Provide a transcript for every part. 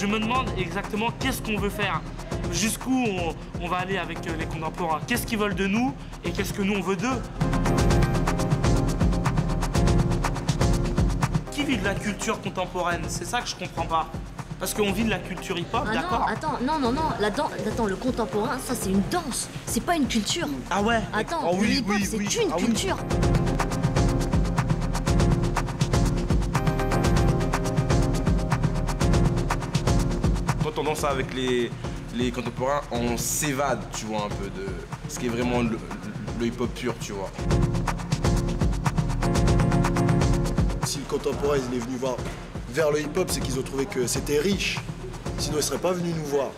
je me demande exactement qu'est-ce qu'on veut faire. Jusqu'où on va aller avec les contemporains. Qu'est-ce qu'ils veulent de nous et qu'est-ce que nous on veut d'eux. Qui vit de la culture contemporaine? C'est ça que je comprends pas. Parce qu'on vit de la culture hip-hop, d'accord? Non, attends, le contemporain, ça c'est une danse, c'est pas une culture. Ah ouais? Attends, le hip-hop c'est une culture. Quand on danse ça avec les contemporains, on s'évade, tu vois, un peu de ce qui est vraiment le hip-hop pur, tu vois. Si le contemporain il est venu voir vers le hip-hop, c'est qu'ils ont trouvé que c'était riche. Sinon, ils ne seraient pas venus nous voir.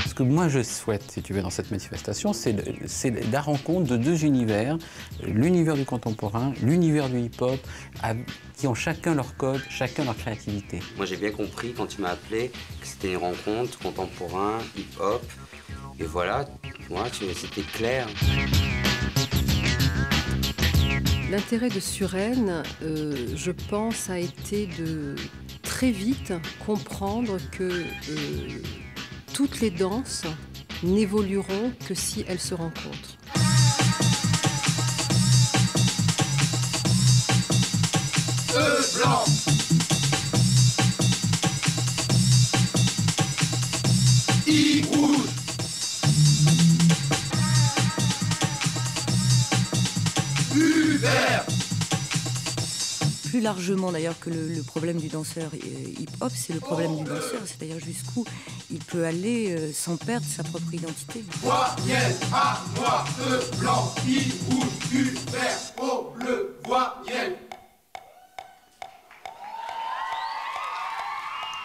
Ce que moi je souhaite, si tu veux, dans cette manifestation, c'est la rencontre de deux univers, l'univers du contemporain, l'univers du hip-hop, qui ont chacun leur code, chacun leur créativité. Moi j'ai bien compris quand tu m'as appelé que c'était une rencontre contemporain, hip-hop, et voilà, moi c'était clair. L'intérêt de Suresnes, je pense, a été de très vite comprendre que toutes les danses n'évolueront que si elles se rencontrent. Blanc. Rouge. Vert. Plus largement d'ailleurs que le problème du danseur hip-hop, c'est le problème du danseur, c'est-à-dire jusqu'où il peut aller sans perdre sa propre identité. Voyelle, A, noir, E, blanc, I, rouge, U, vert, O, bleu, voyelle.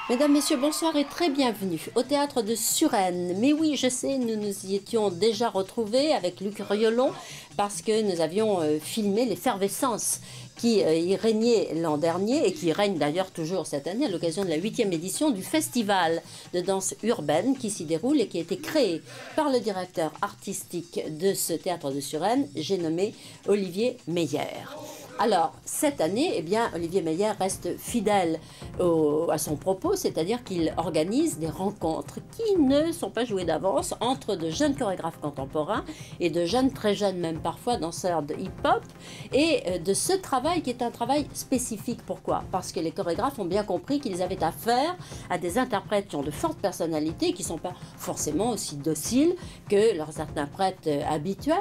Mesdames, Messieurs, bonsoir et très bienvenue au Théâtre de Suresnes. Mais oui, je sais, nous nous y étions déjà retrouvés avec Luc Riolon parce que nous avions filmé l'effervescence qui y régnait l'an dernier et qui règne d'ailleurs toujours cette année à l'occasion de la 8e édition du festival de danse urbaine qui s'y déroule et qui a été créé par le directeur artistique de ce Théâtre de Suresnes, j'ai nommé Olivier Meyer. Alors, cette année, eh bien, Olivier Meyer reste fidèle à son propos, c'est-à-dire qu'il organise des rencontres qui ne sont pas jouées d'avance entre de jeunes chorégraphes contemporains et de jeunes, très jeunes même parfois, danseurs de hip-hop, et de ce travail qui est un travail spécifique. Pourquoi? Parce que les chorégraphes ont bien compris qu'ils avaient affaire à des interprètes qui ont de fortes personnalités, qui ne sont pas forcément aussi dociles que leurs interprètes habituels.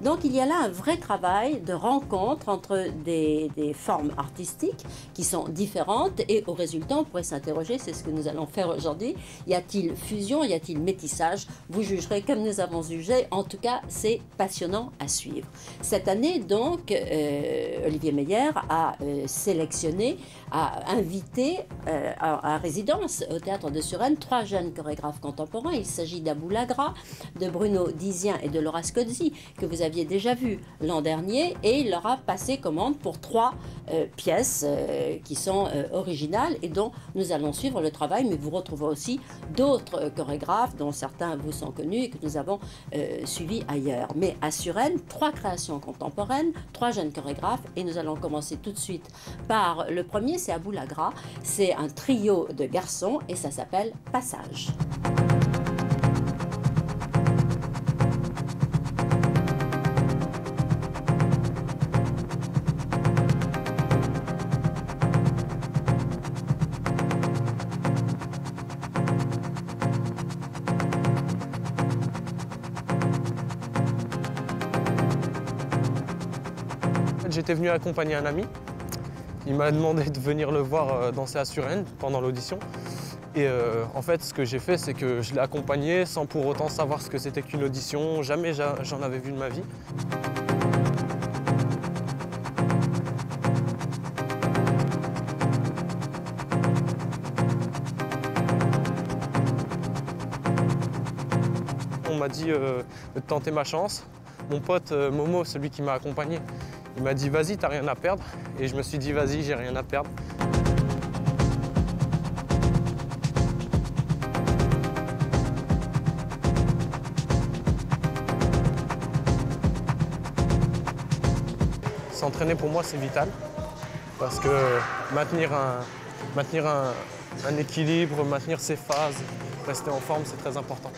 Donc, il y a là un vrai travail de rencontre entre des formes artistiques qui sont différentes et au résultat on pourrait s'interroger, c'est ce que nous allons faire aujourd'hui, y a-t-il fusion, y a-t-il métissage? Vous jugerez comme nous avons jugé, en tout cas c'est passionnant à suivre. Cette année donc Olivier Meyer a sélectionné, a invité à résidence au Théâtre de Suresnes 3 jeunes chorégraphes contemporains. Il s'agit d'Abou Lagra, de Bruno Dizien et de Laura Scozzi que vous aviez déjà vu l'an dernier et il leur a passé commande commande pour 3 pièces qui sont originales et dont nous allons suivre le travail, mais vous retrouvez aussi d'autres chorégraphes dont certains vous sont connus et que nous avons suivis ailleurs. Mais à Suresnes, 3 créations contemporaines, 3 jeunes chorégraphes et nous allons commencer tout de suite par le premier, c'est Abou Lagra. C'est un trio de garçons et ça s'appelle Passage. J'étais venu accompagner un ami. Il m'a demandé de venir le voir danser à Suresnes pendant l'audition. Et en fait, ce que j'ai fait, c'est que je l'ai accompagné sans pour autant savoir ce que c'était qu'une audition. Jamais j'en avais vu de ma vie. On m'a dit de tenter ma chance. Mon pote Momo, celui qui m'a accompagné, il m'a dit vas-y, t'as rien à perdre. Et je me suis dit vas-y, j'ai rien à perdre. S'entraîner pour moi c'est vital parce que maintenir un équilibre, maintenir ses phases, rester en forme c'est très important.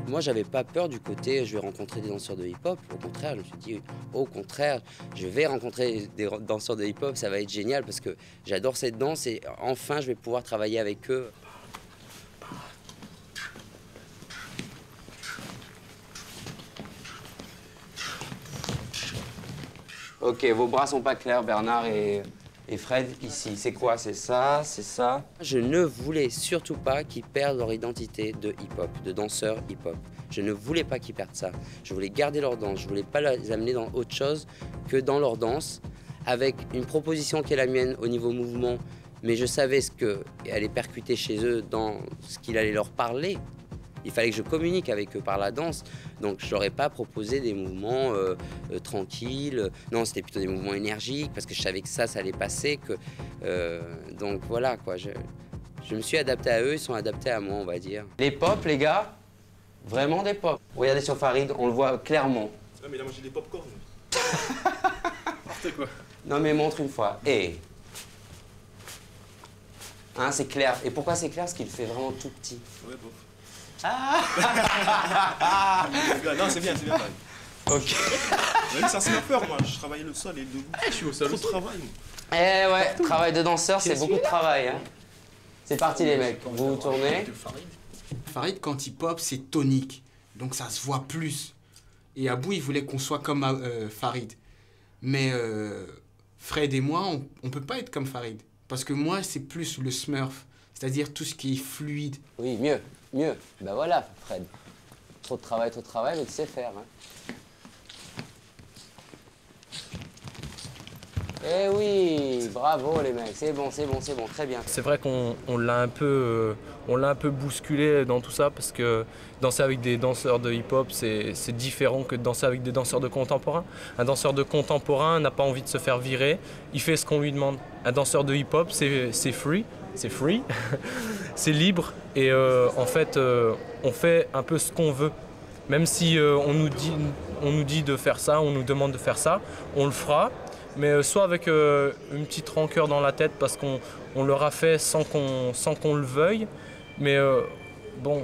Moi, j'avais pas peur du côté je vais rencontrer des danseurs de hip-hop. Au contraire, je me suis dit, au contraire, je vais rencontrer des danseurs de hip-hop, ça va être génial parce que j'adore cette danse et enfin, je vais pouvoir travailler avec eux. Ok, vos bras sont pas clairs, Bernard et Fred, ici. C'est quoi? C'est ça? C'est ça? Je ne voulais surtout pas qu'ils perdent leur identité de hip-hop, de danseurs hip-hop. Je ne voulais pas qu'ils perdent ça. Je voulais garder leur danse. Je voulais pas les amener dans autre chose que dans leur danse, avec une proposition qui est la mienne au niveau mouvement, mais je savais ce qu'elle allait percuter chez eux dans ce qu'il allait leur parler. Il fallait que je communique avec eux par la danse, donc je leur ai pas proposé des mouvements tranquilles. Non, c'était plutôt des mouvements énergiques parce que je savais que ça allait passer. Donc voilà quoi. Je me suis adapté à eux, ils sont adaptés à moi, on va dire. Les pop, les gars, vraiment des pop. Regardez sur Farid, on le voit clairement. Ah mais il a mangé des pop-corn. N'importe quoi. Non mais montre une fois. Et hein, c'est clair. Et pourquoi c'est clair? Parce qu'il fait vraiment tout petit. Ouais, bof. Ah non, c'est bien, pareil. Ok. C'est un snapper, moi. Je travaillais le sol et le debout. Je suis au sol. Trop de travail, moi. Eh ouais, travail de danseur, c'est beaucoup de travail. Hein. C'est parti, les mecs. Vous vous tournez. Farid, quand il pop, c'est tonique. Donc ça se voit plus. Et Abou, il voulait qu'on soit comme Farid. Mais Fred et moi, on peut pas être comme Farid. Parce que moi, c'est plus le smurf. C'est-à-dire tout ce qui est fluide. Oui, mieux. Ben voilà, Fred. Trop de travail, mais tu sais faire. Hein. Eh oui, bravo les mecs, c'est bon, très bien. C'est vrai qu'on l'a un peu bousculé dans tout ça parce que danser avec des danseurs de hip-hop, c'est différent que de danser avec des danseurs de contemporain. Un danseur de contemporain n'a pas envie de se faire virer, il fait ce qu'on lui demande. Un danseur de hip-hop, c'est free, c'est libre et en fait, on fait un peu ce qu'on veut. Même si on nous dit de faire ça, on nous demande de faire ça, on le fera. Mais soit avec une petite rancœur dans la tête parce qu'on leur a fait sans qu'on le veuille. Mais bon,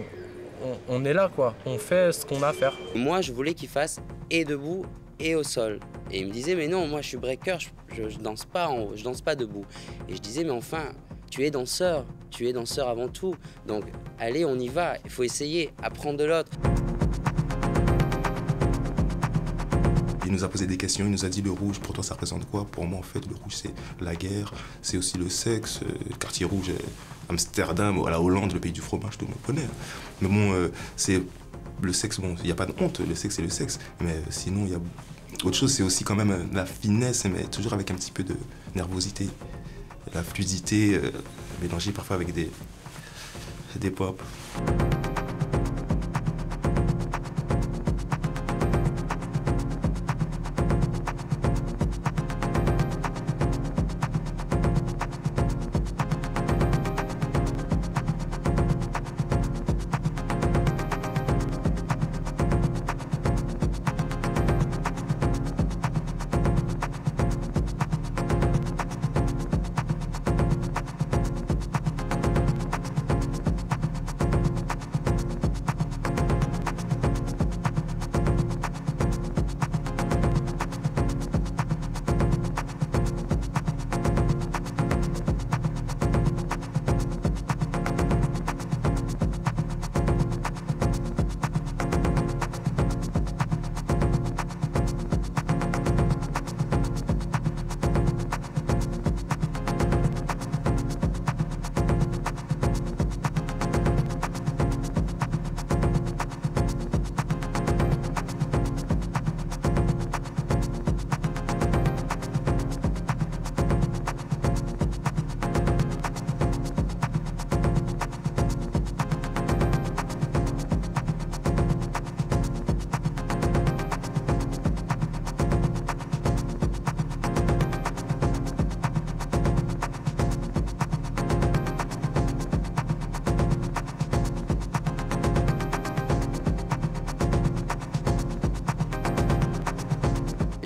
on est là quoi, on fait ce qu'on a à faire. Moi je voulais qu'il fasse et debout et au sol. Et il me disait mais non, moi je suis breaker, je danse pas en haut, je danse pas debout. Et je disais mais enfin, tu es danseur avant tout. Donc allez, on y va, il faut essayer, apprendre de l'autre. Il nous a posé des questions, il nous a dit le rouge, pour toi ça représente quoi? Pour moi en fait le rouge c'est la guerre, c'est aussi le sexe, quartier rouge, Amsterdam, à la Hollande, le pays du fromage, tout le monde connaît. Mais bon, c'est le sexe, bon, il n'y a pas de honte, le sexe c'est le sexe, mais sinon il y a autre chose, c'est aussi quand même la finesse, mais toujours avec un petit peu de nervosité, la fluidité, mélangée parfois avec des pop.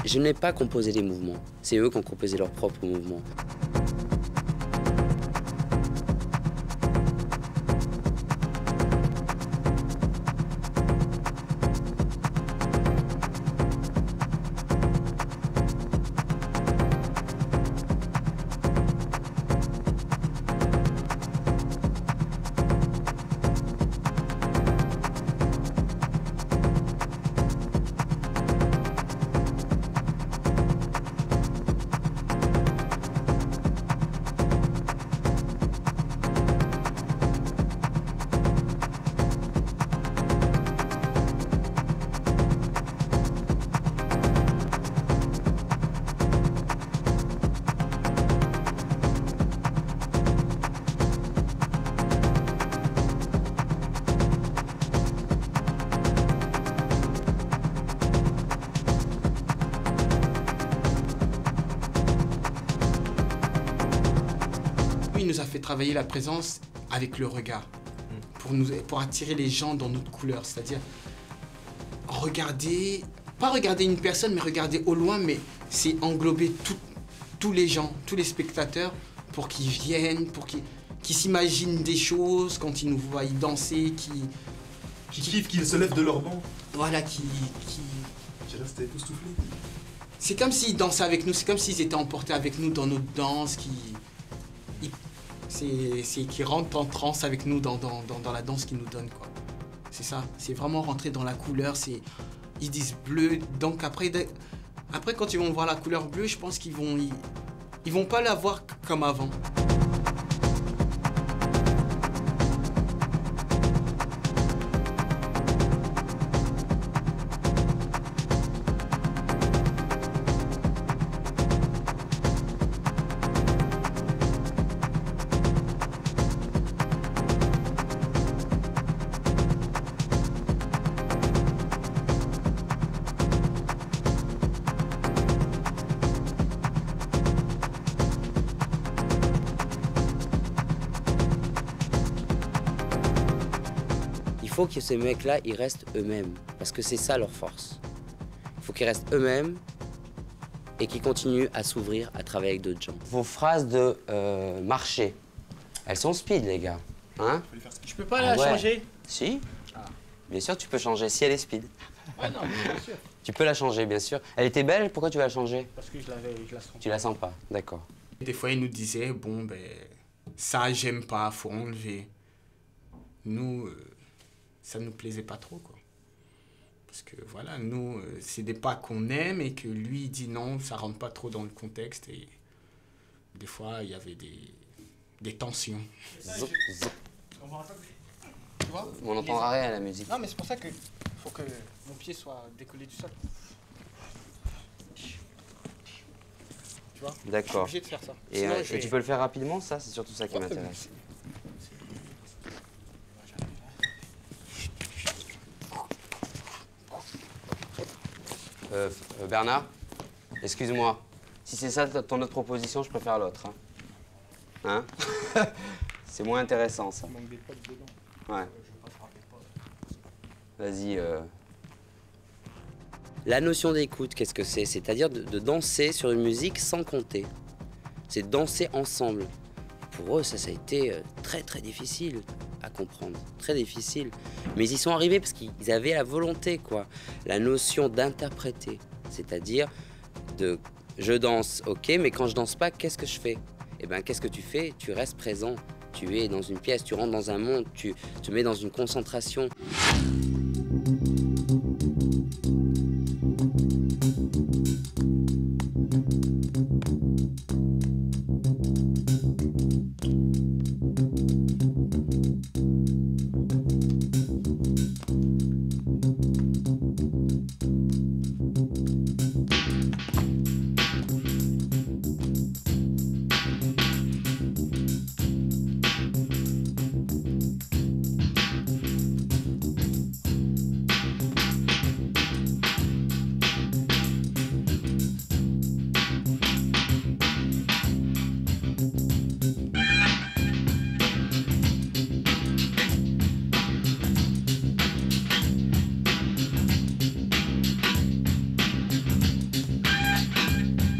Je n'ai pas composé les mouvements, c'est eux qui ont composé leurs propres mouvements. Il nous a fait travailler la présence avec le regard, pour attirer les gens dans notre couleur, c'est-à-dire regarder, pas regarder une personne, mais regarder au loin, mais c'est englober tous les gens, tous les spectateurs, pour qu'ils viennent, pour qu'ils s'imaginent des choses quand ils nous voient danser, qui kiffent, qu'ils se lèvent de leur banc. Voilà, J'ai resté époustouflé. C'est comme s'ils dansaient avec nous, c'est comme s'ils étaient emportés avec nous dans notre danse, qui rentrent en transe avec nous dans la danse qu'ils nous donnent, quoi. C'est ça, c'est vraiment rentrer dans la couleur, ils disent bleu, donc après quand ils vont voir la couleur bleue, je pense qu'ils vont pas la voir comme avant. faut que ces mecs-là, ils restent eux-mêmes, parce que c'est ça leur force. Il faut qu'ils restent eux-mêmes et qu'ils continuent à s'ouvrir, à travailler avec d'autres gens. Vos phrases de marché, elles sont speed, les gars. Hein? Je peux pas la changer? Si. Bien sûr, tu peux changer, si elle est speed. Ouais, non, bien sûr. Tu peux la changer, bien sûr. Elle était belle, pourquoi tu vas la changer? Parce que je la sens. Tu la sens pas, d'accord. Des fois, ils nous disaient, bon, ben, ça, j'aime pas, faut enlever. Nous, ça nous plaisait pas trop, quoi. Parce que, voilà, nous, c'est des pas qu'on aime et que lui, il dit non, ça rentre pas trop dans le contexte. Et des fois, il y avait des tensions. Tu vois? On n'entendra rien à la musique. Non, mais c'est pour ça que faut que mon pied soit décollé du sol. Tu vois? D'accord. Je suis obligé de faire ça. Et, Sinon, et tu peux le faire rapidement, ça? C'est surtout ça qui m'intéresse. Bernard, excuse-moi. Si c'est ça ton autre proposition, je préfère l'autre. Hein, c'est moins intéressant, ça. Ouais. Vas-y. La notion d'écoute, qu'est-ce que c'est? C'est-à-dire de danser sur une musique sans compter. C'est danser ensemble. Pour eux, ça a été très très difficile à comprendre, très difficile. Mais ils y sont arrivés parce qu'ils avaient la volonté, quoi. La notion d'interpréter, c'est-à-dire de je danse, ok, mais quand je danse pas, qu'est-ce que je fais? Eh bien, qu'est-ce que tu fais? Tu restes présent. Tu es dans une pièce, tu rentres dans un monde, tu te mets dans une concentration.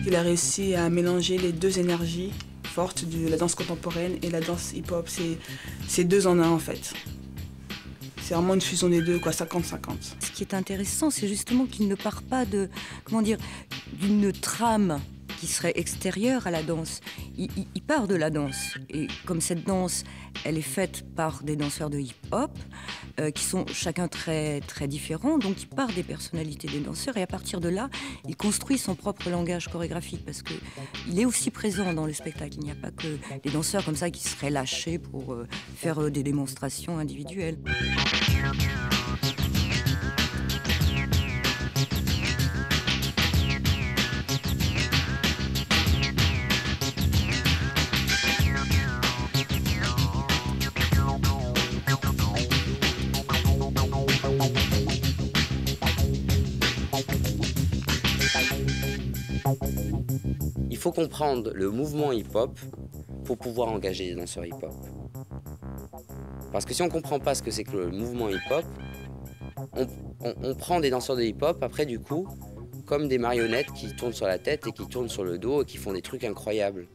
Il a réussi à mélanger les deux énergies fortes de la danse contemporaine et la danse hip-hop. C'est deux en un en fait. C'est vraiment une fusion des deux, quoi, 50-50. Ce qui est intéressant, c'est justement qu'il ne part pas de, comment dire, d'une trame qui serait extérieure à la danse. Il part de la danse. Et comme cette danse, elle est faite par des danseurs de hip-hop, qui sont chacun très, très différents, donc il part des personnalités des danseurs, et à partir de là, il construit son propre langage chorégraphique, parce qu'il est aussi présent dans le spectacle. Il n'y a pas que des danseurs comme ça qui seraient lâchés pour faire des démonstrations individuelles. Il faut comprendre le mouvement hip-hop pour pouvoir engager des danseurs hip-hop. Parce que si on ne comprend pas ce que c'est que le mouvement hip-hop, on prend des danseurs de hip-hop, après du coup, comme des marionnettes qui tournent sur la tête et qui tournent sur le dos et qui font des trucs incroyables.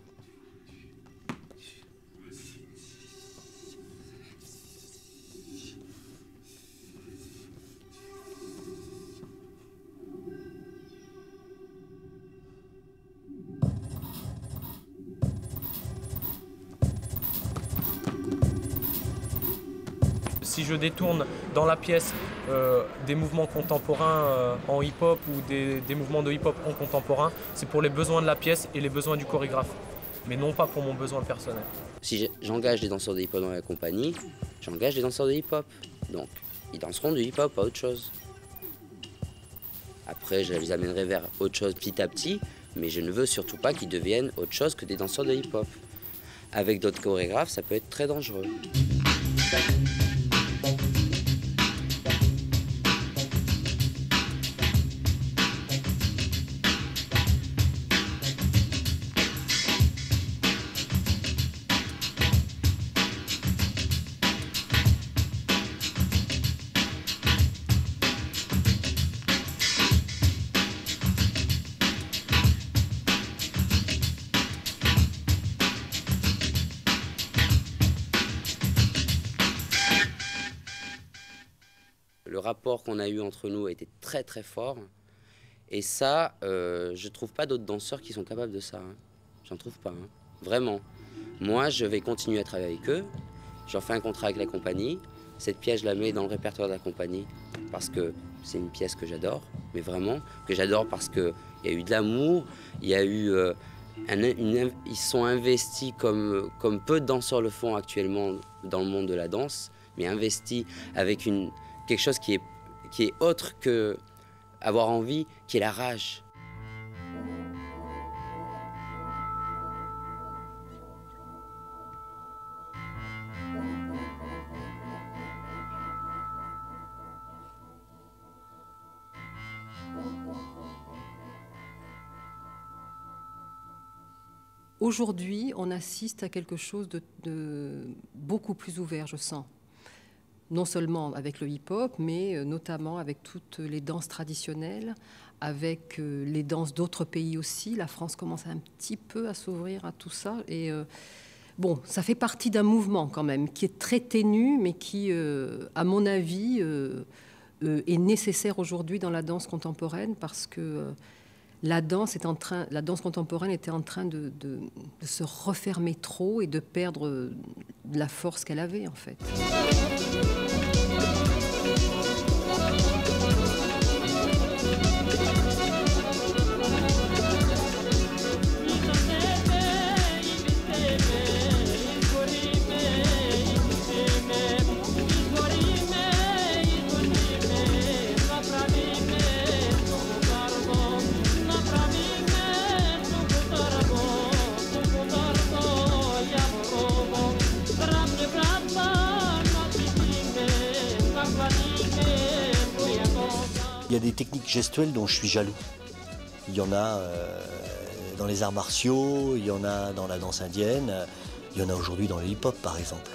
Si je détourne dans la pièce des mouvements contemporains en hip-hop ou des mouvements de hip-hop en contemporain, c'est pour les besoins de la pièce et les besoins du chorégraphe, mais non pas pour mon besoin personnel. Si j'engage des danseurs de hip-hop dans la compagnie, j'engage des danseurs de hip-hop. Donc, ils danseront du hip-hop, pas autre chose. Après, je les amènerai vers autre chose petit à petit, mais je ne veux surtout pas qu'ils deviennent autre chose que des danseurs de hip-hop. Avec d'autres chorégraphes, ça peut être très dangereux. rapport qu'on a eu entre nous était très très fort. Et ça, je trouve pas d'autres danseurs qui sont capables de ça. Hein. J'en trouve pas, hein. Vraiment. Moi, je vais continuer à travailler avec eux. J'en fais un contrat avec la compagnie. Cette pièce, je la mets dans le répertoire de la compagnie parce que c'est une pièce que j'adore, mais vraiment, que j'adore parce qu'il y a eu de l'amour, il y a eu... ils sont investis comme peu de danseurs le font actuellement dans le monde de la danse, mais investis avec quelque chose qui est autre que avoir envie, qui est la rage. Aujourd'hui, on assiste à quelque chose de beaucoup plus ouvert, je sens. Non seulement avec le hip-hop, mais notamment avec toutes les danses traditionnelles, avec les danses d'autres pays aussi. La France commence un petit peu à s'ouvrir à tout ça. Et bon, ça fait partie d'un mouvement quand même, qui est très ténu, mais qui, à mon avis, est nécessaire aujourd'hui dans la danse contemporaine, parce que la danse contemporaine était en train de se refermer trop et de perdre la force qu'elle avait, en fait. Il y a des techniques gestuelles dont je suis jaloux. Il y en a dans les arts martiaux, il y en a dans la danse indienne, il y en a aujourd'hui dans le hip-hop par exemple.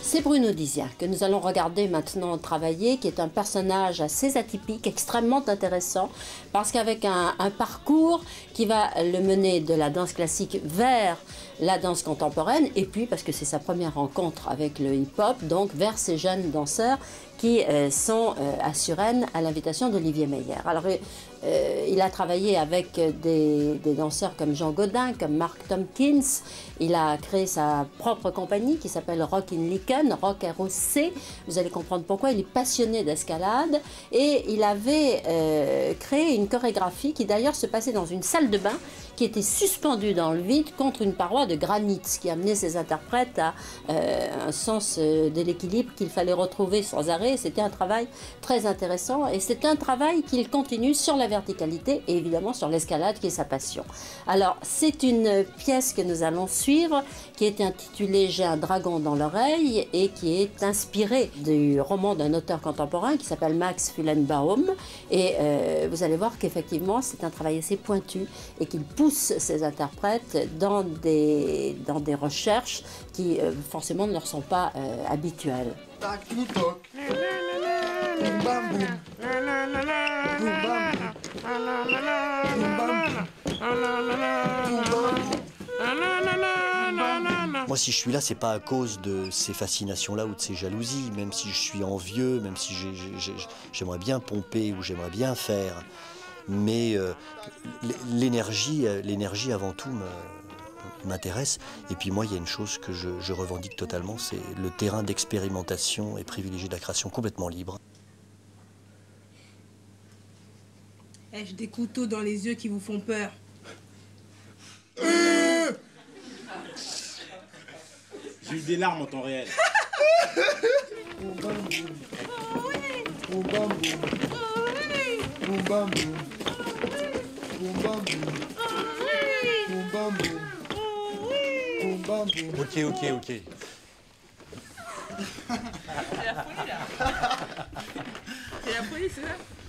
C'est Bruno Dizia que nous allons regarder maintenant travailler, qui est un personnage assez atypique, extrêmement intéressant, parce qu'avec un parcours qui va le mener de la danse classique vers la danse contemporaine, et puis, parce que c'est sa première rencontre avec le hip-hop, donc vers ces jeunes danseurs qui sont à Suresnes à l'invitation d'Olivier Meyer. Alors, il a travaillé avec des danseurs comme Jean Godin, comme Mark Tompkins. Il a créé sa propre compagnie qui s'appelle Rock in Licken, Rock ROC. Vous allez comprendre pourquoi. Il est passionné d'escalade et il avait créé une chorégraphie qui d'ailleurs se passait dans une salle de bain qui était suspendue dans le vide contre une paroi de granit, ce qui amenait ses interprètes à un sens de l'équilibre qu'il fallait retrouver sans arrêt. C'était un travail très intéressant et c'est un travail qu'il continue sur la verticalité et évidemment sur l'escalade qui est sa passion. Alors c'est une pièce que nous allons suivre qui est intitulée J'ai un dragon dans l'oreille et qui est inspirée du roman d'un auteur contemporain qui s'appelle Max Fullenbaum et vous allez voir qu'effectivement c'est un travail assez pointu et qu'il pousse ses interprètes dans des recherches qui forcément ne leur sont pas habituelles. Tac, tout toc. Boum bam boum. Boum bam boum. Boum bam boum. Moi, si je suis là, c'est pas à cause de ces fascinations-là ou de ces jalousies, même si je suis envieux, même si j'aimerais bien pomper ou j'aimerais bien faire. Mais l'énergie avant tout m'intéresse. Et puis moi, il y a une chose que je revendique totalement, c'est le terrain d'expérimentation et privilégié de la création complètement libre. J'ai des couteaux dans les yeux qui vous font peur. J'ai eu des larmes en temps réel. Boum bam boum. Boum bam boum. Boum bam boum. Boum bam boum. Boum bam boum. Boum bam boum. Ok. C'est la folie là. C'est la folie, c'est ça?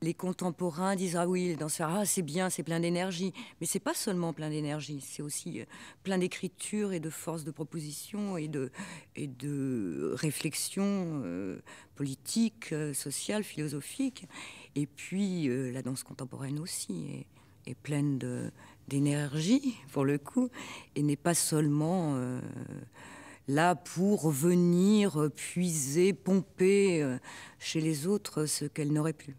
Les contemporains disent ah oui, les danseurs, ah c'est bien, c'est plein d'énergie. Mais c'est pas seulement plein d'énergie, c'est aussi plein d'écriture et de force de proposition et de réflexion politique, sociale, philosophique. Et puis la danse contemporaine aussi est pleine d'énergie pour le coup et n'est pas seulement là pour venir puiser, pomper chez les autres ce qu'elle n'aurait pu.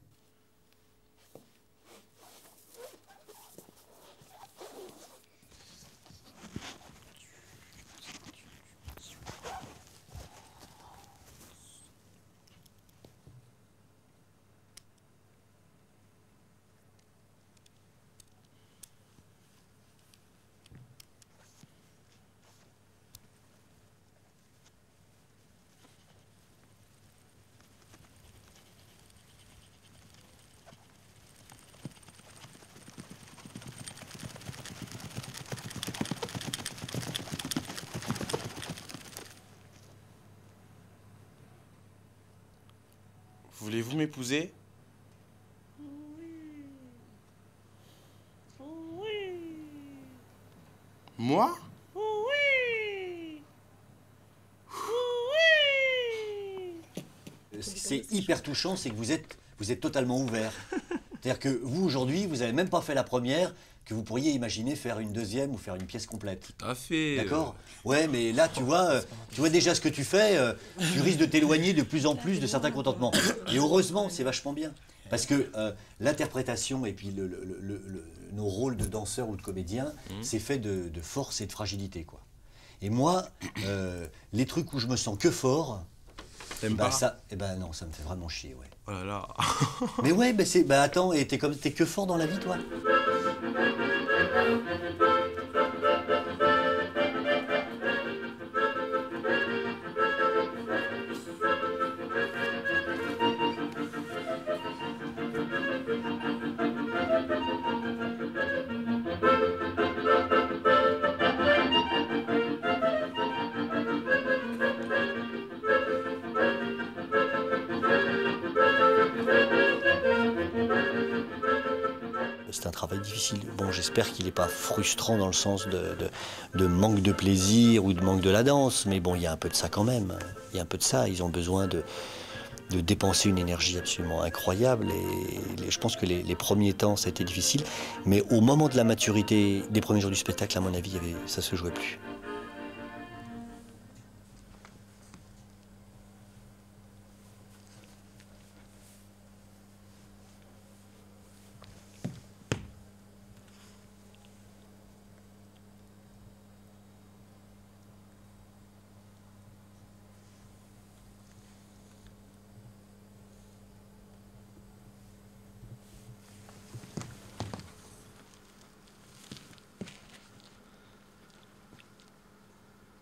Voulez-vous m'épouser? Moi? C'est hyper touchant, c'est que vous êtes totalement ouvert. C'est-à-dire que vous, aujourd'hui, vous n'avez même pas fait la première, que vous pourriez imaginer faire une deuxième ou faire une pièce complète. Tout à fait. D'accord. Ouais, mais là, tu vois déjà ce que tu fais, tu risques de t'éloigner de plus en plus de certains contentements. Et heureusement, c'est vachement bien. Parce que l'interprétation et puis nos rôles de danseurs ou de comédiens, c'est fait de force et de fragilité, quoi. Et moi, les trucs où je me sens que fort, pas ça, non, ça me fait vraiment chier, ouais. Oh là là. Mais ouais, attends, et t'es que fort dans la vie, toi? C'est un travail difficile. Bon, j'espère qu'il n'est pas frustrant dans le sens de manque de plaisir ou de manque de la danse, mais bon, il y a un peu de ça quand même. Il y a un peu de ça. Ils ont besoin de dépenser une énergie absolument incroyable. Et je pense que les premiers temps, ça a été difficile. Mais au moment de la maturité des premiers jours du spectacle, à mon avis, ça se jouait plus.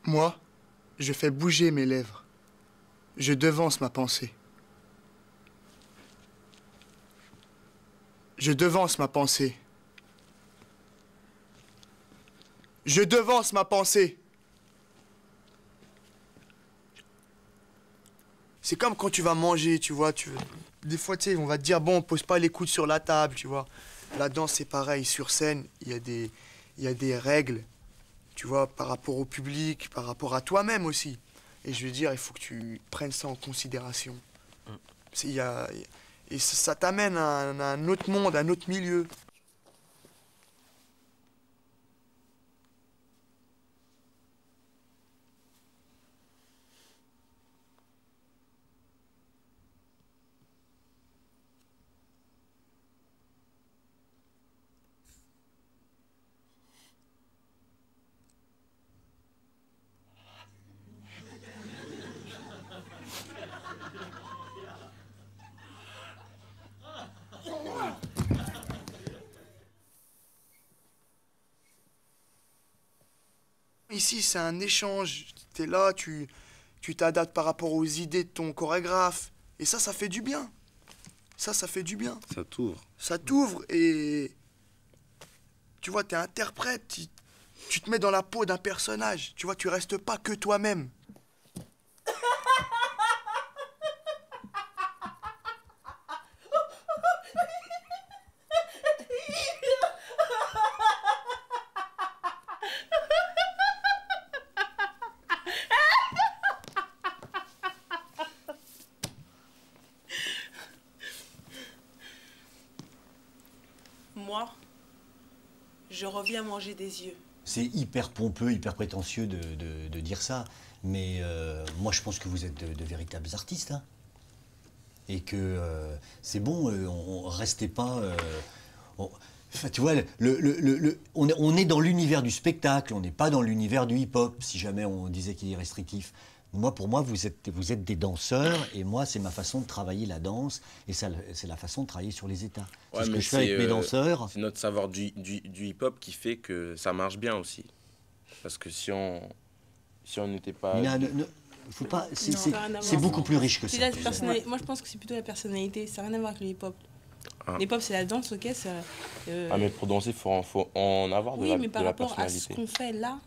Moi, je fais bouger mes lèvres. Je devance ma pensée. Je devance ma pensée. Je devance ma pensée. C'est comme quand tu vas manger, tu vois. Des fois, tu sais, on va te dire, bon, pose pas les coudes sur la table, tu vois. La danse, c'est pareil. Sur scène, il y a des règles, tu vois, par rapport au public, par rapport à toi-même aussi. Et je veux dire, il faut que tu prennes ça en considération. Et ça t'amène à un autre monde, à un autre milieu. Ici, c'est un échange. Tu es là, tu t'adaptes par rapport aux idées de ton chorégraphe. Et ça fait du bien. Ça fait du bien. Ça t'ouvre. Ça t'ouvre et... Tu vois, tu es interprète. Tu te mets dans la peau d'un personnage. Tu vois, tu restes pas que toi-même. Moi, je reviens manger des yeux. C'est hyper pompeux, hyper prétentieux de dire ça, mais moi je pense que vous êtes de véritables artistes, hein. Et que c'est bon, restez pas... Enfin, tu vois, on est dans l'univers du spectacle, on n'est pas dans l'univers du hip-hop, si jamais on disait qu'il est restrictif. Moi, pour moi, vous êtes des danseurs, et moi, c'est ma façon de travailler la danse, et c'est la façon de travailler sur les états. C'est ce que je fais avec mes danseurs. C'est notre savoir du hip-hop qui fait que ça marche bien aussi. Parce que si on n'était pas... Faut pas, c'est beaucoup plus riche que ça. Moi, je pense que c'est plutôt la personnalité, ça n'a rien à voir avec le hip-hop. Le hip-hop, c'est la danse, ok, mais pour danser, il faut en avoir de la personnalité. Oui, mais par rapport à ce qu'on fait là,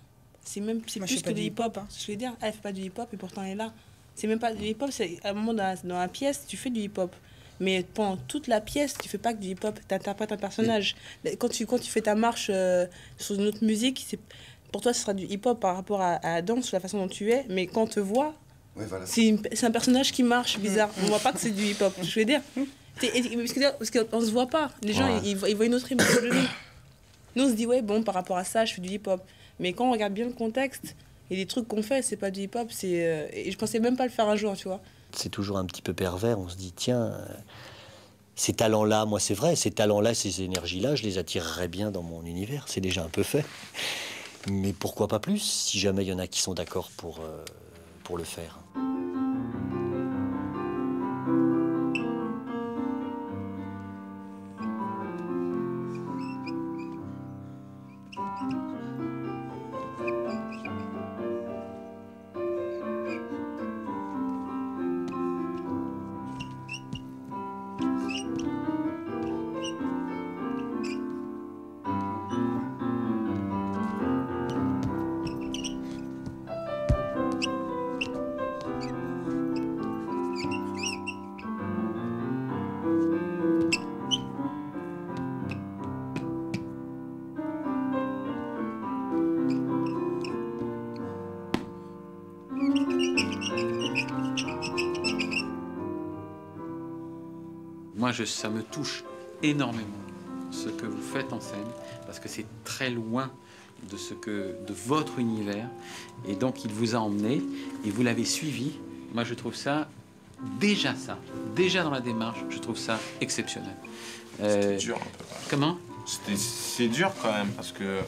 c'est plus que du hip-hop. Je veux dire, elle fait pas du hip-hop et pourtant elle est là. C'est même pas du hip-hop, c'est à un moment dans la pièce, tu fais du hip-hop. Mais pendant toute la pièce, tu fais pas que du hip-hop, tu interprètes un personnage. Oui. Quand tu fais ta marche sur une autre musique, pour toi, ce sera du hip-hop par rapport à la danse, sur la façon dont tu es. Mais quand on te voit, voilà. C'est un personnage qui marche bizarre. On voit pas que c'est du hip-hop. Je veux dire, parce qu'on se voit pas. Les gens, ils voient une autre image de nous. Nous, on se dit, ouais, bon, par rapport à ça, je fais du hip-hop. Mais quand on regarde bien le contexte, et les trucs qu'on fait, c'est pas du hip-hop, et je pensais même pas le faire un jour, tu vois. C'est toujours un petit peu pervers, on se dit, tiens, ces talents-là, moi c'est vrai, ces talents-là, ces énergies-là, je les attirerais bien dans mon univers, c'est déjà un peu fait. Mais pourquoi pas plus, si jamais il y en a qui sont d'accord pour le faire. Moi, ça me touche énormément ce que vous faites en scène, parce que c'est très loin de votre univers, et donc il vous a emmené, et vous l'avez suivi. Moi, je trouve ça, déjà dans la démarche, je trouve ça exceptionnel. C'était dur un peu. Comment? C'est dur quand même, parce que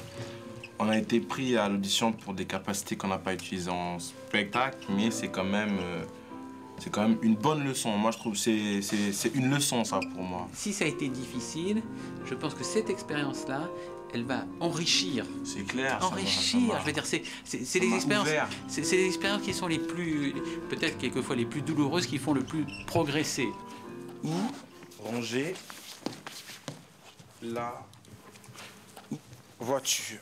on a été pris à l'audition pour des capacités qu'on n'a pas utilisées en spectacle, mais c'est quand même une bonne leçon. Moi, je trouve que c'est une leçon, ça, pour moi. Si ça a été difficile, je pense que cette expérience-là, elle va enrichir. C'est clair. Enrichir. Je veux dire, c'est les expériences qui sont les plus, peut-être quelquefois les plus douloureuses, qui font le plus progresser. Ou ranger la voiture.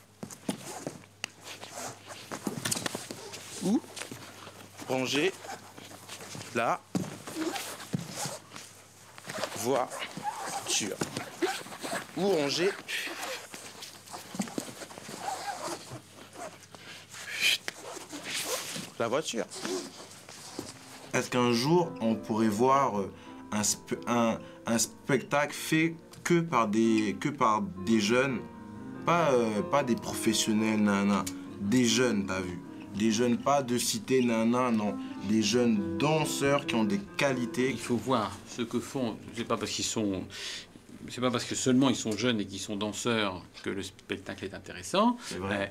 Où ranger la voiture. Où ranger la voiture. Est-ce qu'un jour on pourrait voir un spectacle fait que par des jeunes, pas des professionnels, nana, des jeunes, t'as vu? Des jeunes, pas de cité, nana, non. Des jeunes danseurs qui ont des qualités. Il faut voir ce que font, c'est pas parce que seulement ils sont jeunes et qu'ils sont danseurs que le spectacle est intéressant.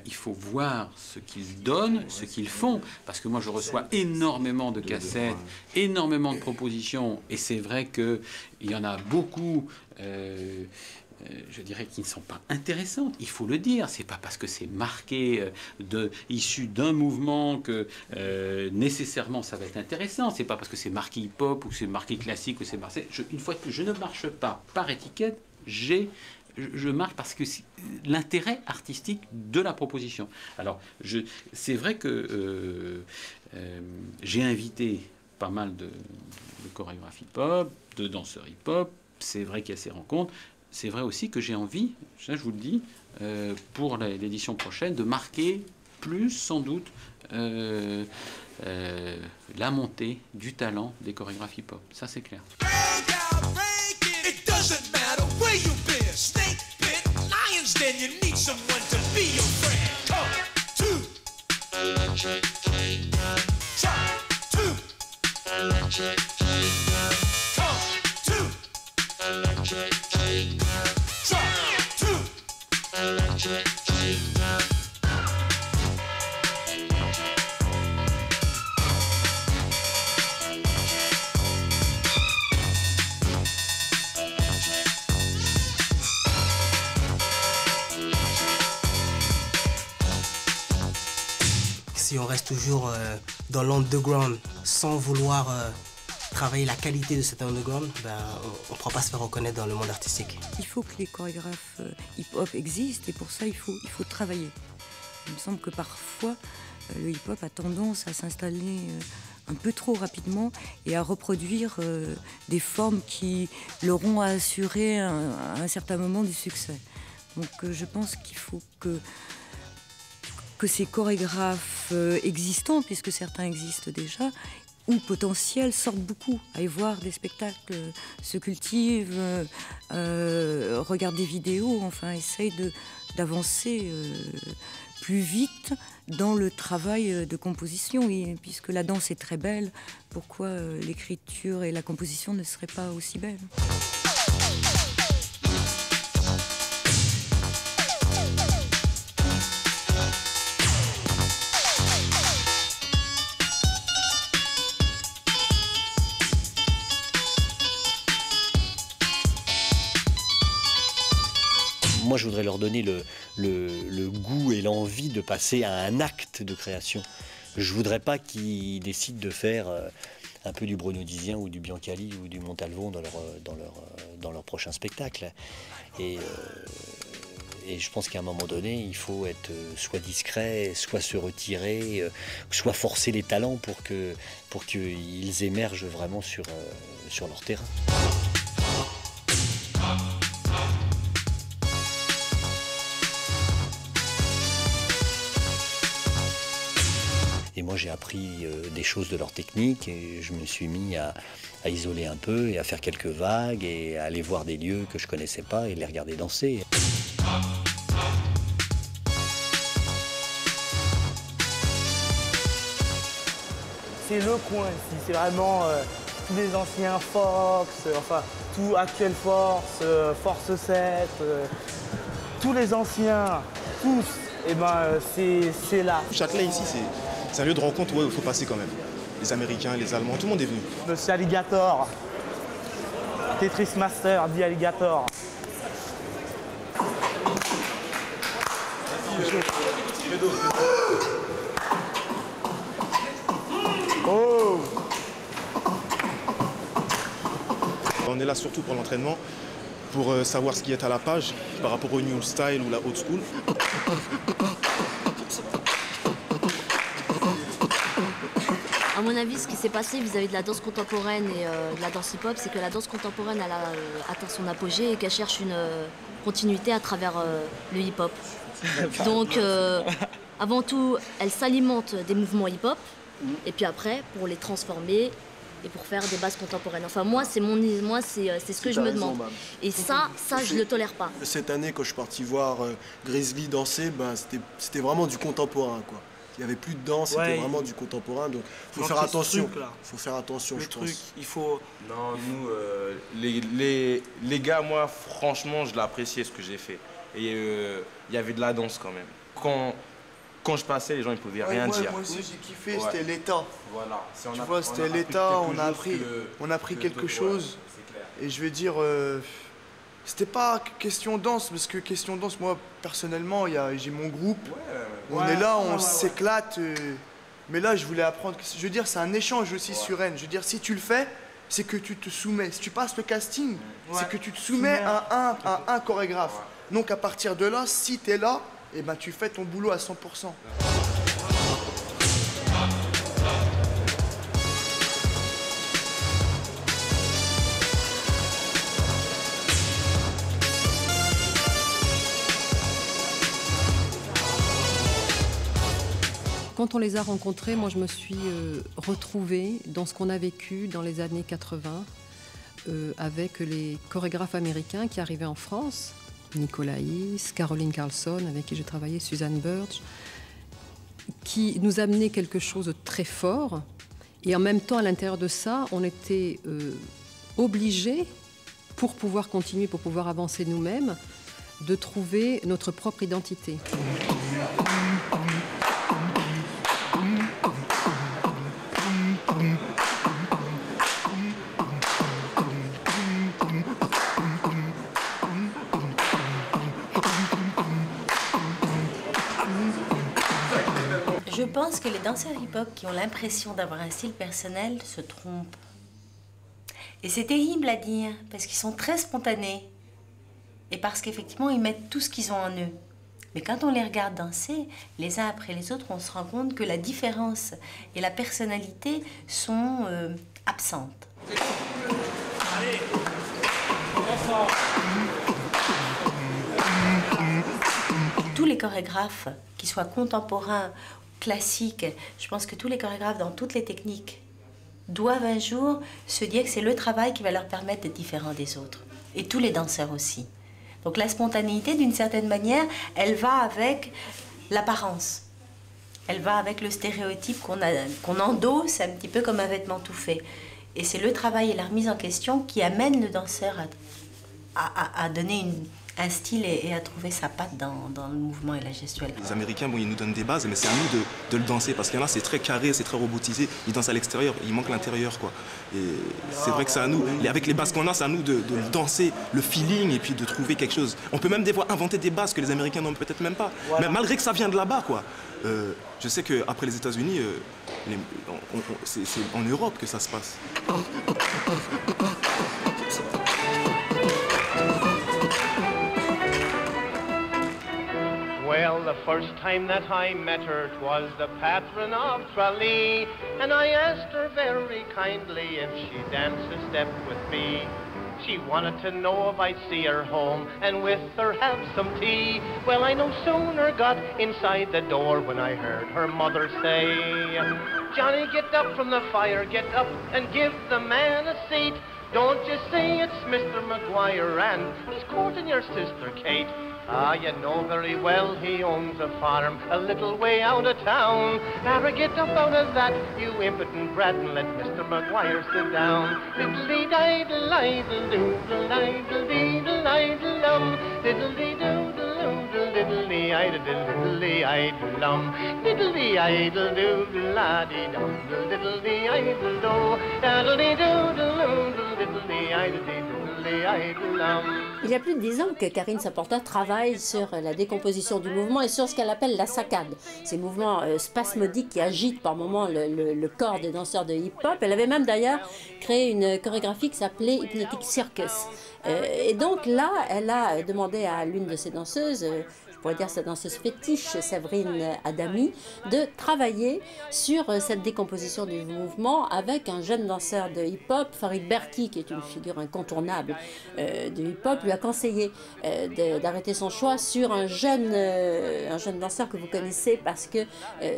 Il faut voir ce qu'ils donnent, ce qu'ils font. Parce que moi, je reçois énormément de cassettes, énormément de propositions. Et c'est vrai qu'il y en a beaucoup, je dirais, qui ne sont pas intéressantes. Il faut le dire. C'est pas parce que c'est marqué issu d'un mouvement que nécessairement ça va être intéressant. C'est pas parce que c'est marqué hip-hop ou c'est marqué classique ou c'est marqué... Une fois que je ne marche pas par étiquette, je marche parce que c'est l'intérêt artistique de la proposition. Alors, c'est vrai que j'ai invité pas mal de chorégraphes hip-hop, de danseurs hip-hop. C'est vrai qu'il y a ces rencontres. C'est vrai aussi que j'ai envie, ça je vous le dis, pour l'édition prochaine, de marquer plus, sans doute, la montée du talent des chorégraphes hip-hop. Ça, c'est clair. Si on reste toujours dans l'underground sans vouloir travailler la qualité de cet underground, on ne pourra pas se faire reconnaître dans le monde artistique. Il faut que les chorégraphes hip-hop existent et pour ça il faut travailler. Il me semble que parfois le hip-hop a tendance à s'installer un peu trop rapidement et à reproduire des formes qui leur ont assuré à un certain moment du succès. Donc je pense qu'il faut que ces chorégraphes existants, puisque certains existent déjà, ou potentiels, sortent beaucoup, aillent voir des spectacles, se cultivent, regardent des vidéos, enfin essayent d'avancer plus vite dans le travail de composition. Et puisque la danse est très belle, pourquoi l'écriture et la composition ne seraient pas aussi belles ? Moi, je voudrais leur donner le goût et l'envie de passer à un acte de création. Je voudrais pas qu'ils décident de faire un peu du Bruno Dizien ou du Biancali ou du Montalvon dans leur prochain spectacle. Et je pense qu'à un moment donné, il faut être soit discret, soit se retirer, soit forcer les talents pour qu'ils émergent vraiment sur leur terrain. Et moi, j'ai appris des choses de leur technique et je me suis mis à isoler un peu et à faire quelques vagues et à aller voir des lieux que je connaissais pas et les regarder danser. C'est le coin ici, c'est vraiment tous les anciens Fox, enfin tout Actuel Force, Force 7, tous les anciens, tous, et c'est là. Châtelet ici, c'est un lieu de rencontre où il faut passer quand même. Les Américains, les Allemands, tout le monde est venu. Monsieur Alligator, Tetris Master, dit Alligator. Oh! On est là surtout pour l'entraînement, pour savoir ce qui est à la page par rapport au new style ou la old school. À mon avis, ce qui s'est passé vis-à-vis de la danse contemporaine et de la danse hip-hop, c'est que la danse contemporaine elle a atteint son apogée et qu'elle cherche une continuité à travers le hip-hop. Donc, avant tout, elle s'alimente des mouvements hip-hop et puis après, pour les transformer et pour faire des bases contemporaines. Enfin, moi, c'est ce que je me demande. Et ça, je le tolère pas. Cette année, quand je suis parti voir Grizzly danser, ben, c'était vraiment du contemporain, quoi. Il n'y avait plus de danse, c'était vraiment du contemporain, donc il faut faire attention. Il faut faire attention, je pense. Il faut... Non, nous, les gars, moi, franchement, je l'ai apprécié ce que j'ai fait. Et il y avait de la danse quand même. Quand je passais, les gens ne pouvaient rien dire. Moi aussi, j'ai kiffé, c'était l'état. Voilà. Tu vois, c'était l'état, on a appris quelque chose. Et je vais dire, c'était pas question danse, parce que question danse, moi, personnellement, j'ai mon groupe. On est là, on s'éclate. Mais là, je voulais apprendre. Je veux dire, c'est un échange aussi sur Rennes. Je veux dire, si tu le fais, c'est que tu te soumets. Si tu passes le casting, c'est que tu te soumets à un chorégraphe. Donc, à partir de là, si tu es là, eh ben, tu fais ton boulot à 100%. Quand on les a rencontrés, moi je me suis retrouvée dans ce qu'on a vécu dans les années 80 avec les chorégraphes américains qui arrivaient en France, Nicolas Is, Caroline Carlson, avec qui j'ai travaillé, Suzanne Birch, qui nous amenaient quelque chose de très fort. Et en même temps, à l'intérieur de ça, on était obligés, pour pouvoir continuer, pour pouvoir avancer nous-mêmes, de trouver notre propre identité. Je pense que les danseurs hip-hop qui ont l'impression d'avoir un style personnel se trompent. Et c'est terrible à dire, parce qu'ils sont très spontanés. Et parce qu'effectivement, ils mettent tout ce qu'ils ont en eux. Mais quand on les regarde danser, les uns après les autres, on se rend compte que la différence et la personnalité sont absentes. Tous les chorégraphes, qu'ils soient contemporains, classiques, je pense que tous les chorégraphes dans toutes les techniques doivent un jour se dire que c'est le travail qui va leur permettre d'être différents des autres. Et tous les danseurs aussi. Donc la spontanéité, d'une certaine manière, elle va avec l'apparence. Elle va avec le stéréotype qu'on endosse un petit peu comme un vêtement tout fait. Et c'est le travail et la remise en question qui amène le danseur à donner un style et à trouver sa patte dans le mouvement et la gestuelle. Les Américains, bon, ils nous donnent des bases, mais c'est à nous de le danser, parce qu'il y en a, c'est très carré, c'est très robotisé. Ils dansent à l'extérieur, il manque l'intérieur, quoi. Et c'est vrai que c'est à nous, et avec les bases qu'on a, c'est à nous de danser, le feeling, et puis de trouver quelque chose. On peut même des fois inventer des bases que les Américains n'ont peut-être même pas. Voilà. Mais malgré que ça vient de là-bas, quoi. Je sais qu'après les États-Unis, c'est en Europe que ça se passe. Well, the first time that I met her, 'twas the patron of Tralee, and I asked her very kindly if she'd dance a step with me. She wanted to know if I'd see her home and with her have some tea. Well, I no sooner got inside the door when I heard her mother say, Johnny, get up from the fire, get up and give the man a seat. Don't you see it's Mr. McGuire and he's courting your sister Kate. Ah, you know very well he owns a farm a little way out of town. Now get up out of that, you impotent brat, and let Mr. McGuire sit down. Diddle-dee-diddle-idle-doodle-idle-dee-diddle-idle-dum, diddle-dee-doodle-doodle-diddle-dee diddly-idle-diddly-idle-dum, diddly-idle-doodle-la-dee-dum, diddly-idle-do, daddly-doodle-diddly-idle-diddly-idle-dum. Il y a plus de 10 ans que Karine Saporta travaille sur la décomposition du mouvement et sur ce qu'elle appelle la saccade. Ces mouvements spasmodiques qui agitent par moments le corps des danseurs de hip-hop. Elle avait même d'ailleurs créé une chorégraphie qui s'appelait Hypnotic Circus. Et donc là, elle a demandé à l'une de ses danseuses, je pourrais dire sa danseuse fétiche, Séverine Adami, de travailler sur cette décomposition du mouvement avec un jeune danseur de hip-hop, Farid Berki, qui est une figure incontournable du hip-hop, lui a conseillé d'arrêter son choix sur un jeune danseur que vous connaissez parce que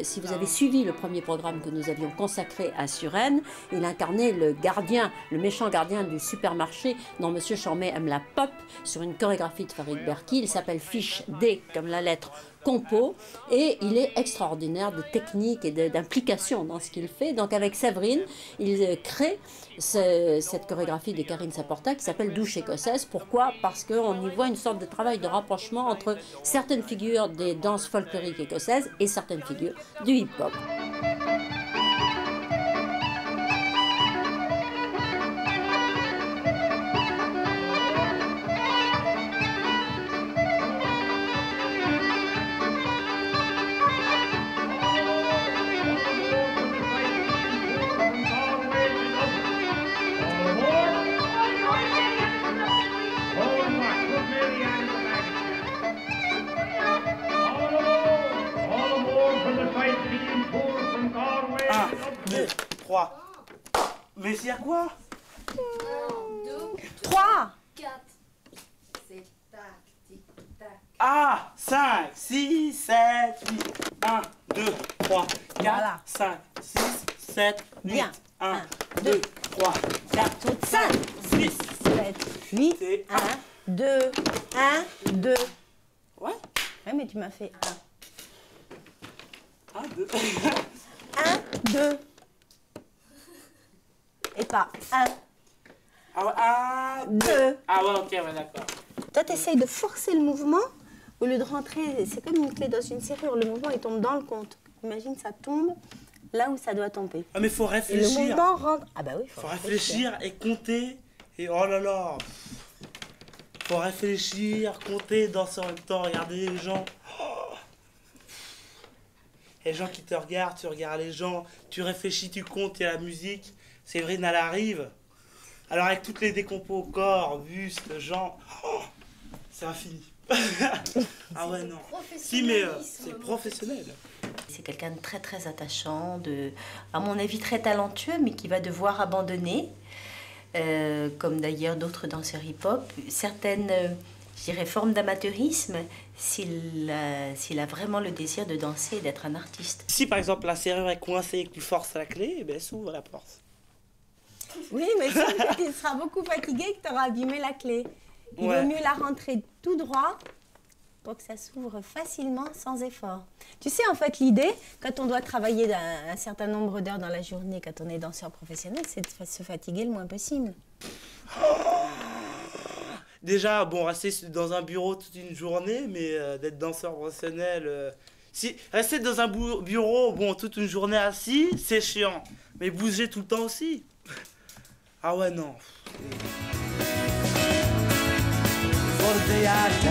si vous avez suivi le premier programme que nous avions consacré à Suresnes, il incarnait le méchant gardien du supermarché dont Monsieur Chormet aime la pop sur une chorégraphie de Farid Berki. Il s'appelle Fiche D comme la lettre compo et il est extraordinaire de technique et d'implication dans ce qu'il fait. Donc avec Séverine, il crée cette chorégraphie de Karine Saporta qui s'appelle Douche écossaise. Pourquoi? Parce qu'on y voit une sorte de travail de rapprochement entre certaines figures des danses folkloriques écossaises et certaines figures du hip-hop. Mais c'est à quoi? 3 4 c'est tac, tic, tac. Ah, 5, 6, 7, 8. 1, 2, 3, 4, 5, 6, 7, 8. 1, 2, 3, 4, 5, 6, 7, 8. 1, 2, 1, 2. Ouais? Ouais, mais tu m'as fait 1. 1, 2. 1, 2. Et pas 1. Ah, 2. Ah ouais, ok, ouais, d'accord. Toi, tu essayes de forcer le mouvement au lieu de rentrer. C'est comme une clé dans une serrure. Le mouvement, il tombe dans le compte. Imagine, ça tombe là où ça doit tomber. Ah, mais faut réfléchir. Et le mouvement rentre. Ah, bah oui, faut réfléchir et compter. Et oh là là. Faut réfléchir, compter, danser en même temps, regarder les gens. Oh. Les gens qui te regardent, tu regardes les gens, tu réfléchis, tu comptes, il y a la musique. Séverine, elle arrive. Alors avec toutes les décompos au corps, buste, jambes, oh, c'est infini. Ah ouais, non. Si, mais c'est professionnel. C'est quelqu'un de très très attachant, à mon avis très talentueux, mais qui va devoir abandonner, comme d'ailleurs d'autres danseurs hip-hop, certaines, je dirais, formes d'amateurisme, s'il a vraiment le désir de danser et d'être un artiste. Si par exemple la serrure est coincée et que tu forces la clé, eh ben, s'ouvre la porte. Oui, mais tu seras beaucoup fatigué et que tu auras abîmé la clé. Il vaut mieux la rentrer tout droit pour que ça s'ouvre facilement, sans effort. Tu sais, en fait, l'idée, quand on doit travailler un certain nombre d'heures dans la journée, quand on est danseur professionnel, c'est de se fatiguer le moins possible. Déjà, bon, rester dans un bureau toute une journée, mais d'être danseur professionnel... Si rester dans un bureau, bon, toute une journée assis, c'est chiant. Mais bouger tout le temps aussi. Ah ouais, non. For the day I die.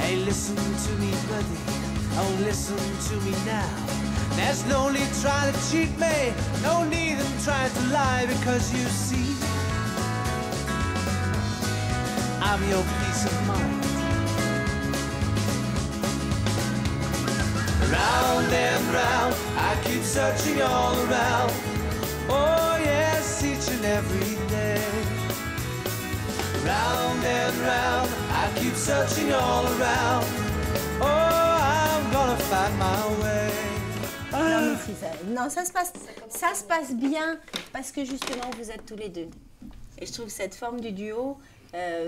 Hey, listen to me, buddy. Oh, listen to me now. There's no need trying to cheat me. No need in trying to lie, because you see, I'm your peace of mind. Round and round, I keep searching all around. Oh yes, each and every day. Round and round, I keep searching all around. Oh, I'm gonna find my way. Non, mais si, non, ça se passe bien parce que justement vous êtes tous les deux. Et je trouve cette forme du duo,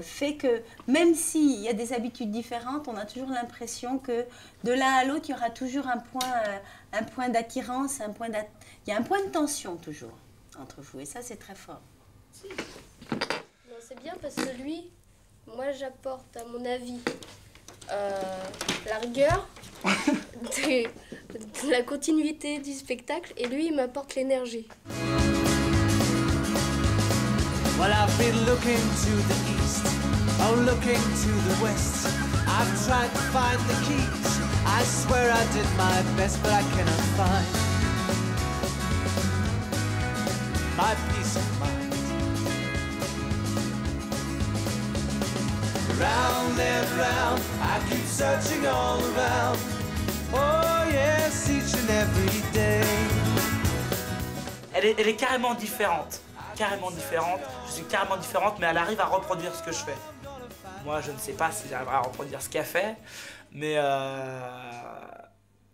fait que même s'il y a des habitudes différentes, on a toujours l'impression que de l'un à l'autre, il y aura toujours un point d'attirance, il y a un point de tension toujours entre vous. Et ça, c'est très fort. C'est bien parce que lui, moi j'apporte à mon avis la rigueur, de la continuité du spectacle, et lui il m'apporte l'énergie. Well, I've been looking to the east, oh looking to the west. I've tried to find the keys, I swear I did my best, but I cannot find my peace of mind. Round and round, I keep searching all around. Oh yes, each and every day. Elle est carrément différente. Je suis carrément différente, mais elle arrive à reproduire ce que je fais. Moi, je ne sais pas si j'arriverai à reproduire ce qu'elle fait, mais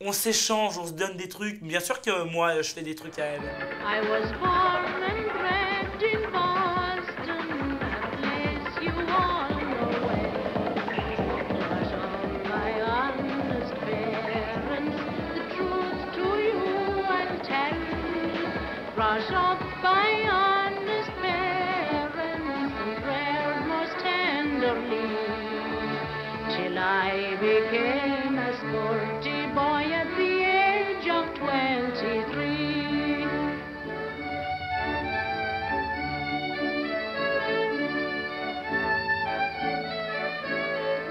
on s'échange, on se donne des trucs. Bien sûr que moi, je fais des trucs à elle. I was born and bred in Boston, a place you all know well. But all my honest parents, the truth to you I tell. Brought up by honest parents and reared most tenderly, till I became a sporty boy at the age of 23.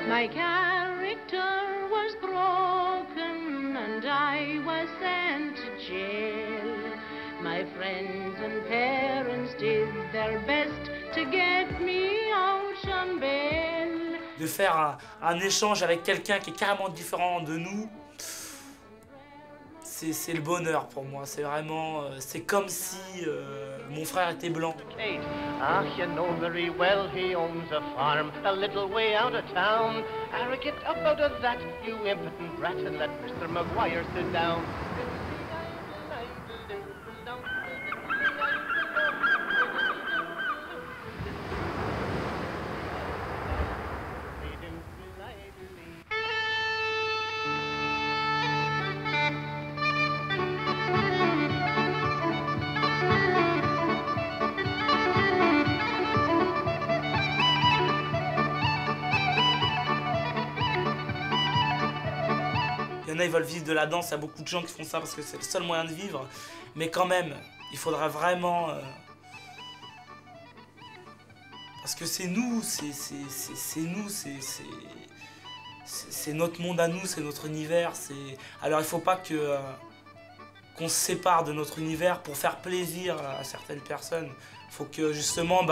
My character was broken and I was sent to jail. My friends and parents did their best to get me out on bail. De faire un échange avec quelqu'un qui est carrément différent de nous, c'est le bonheur pour moi. C'est vraiment, c'est comme si mon frère était blanc. Ah, you know very well he owns a farm a little way out of town. Get up out of that, you impotent brat, and let Mr. Maguire sit down. Il y en a, ils veulent vivre de la danse, il y a beaucoup de gens qui font ça parce que c'est le seul moyen de vivre. Mais quand même, il faudra vraiment... parce que c'est nous, c'est nous, c'est notre monde à nous, c'est notre univers. Alors il ne faut pas qu'on se sépare de notre univers pour faire plaisir à certaines personnes. Il faut que justement,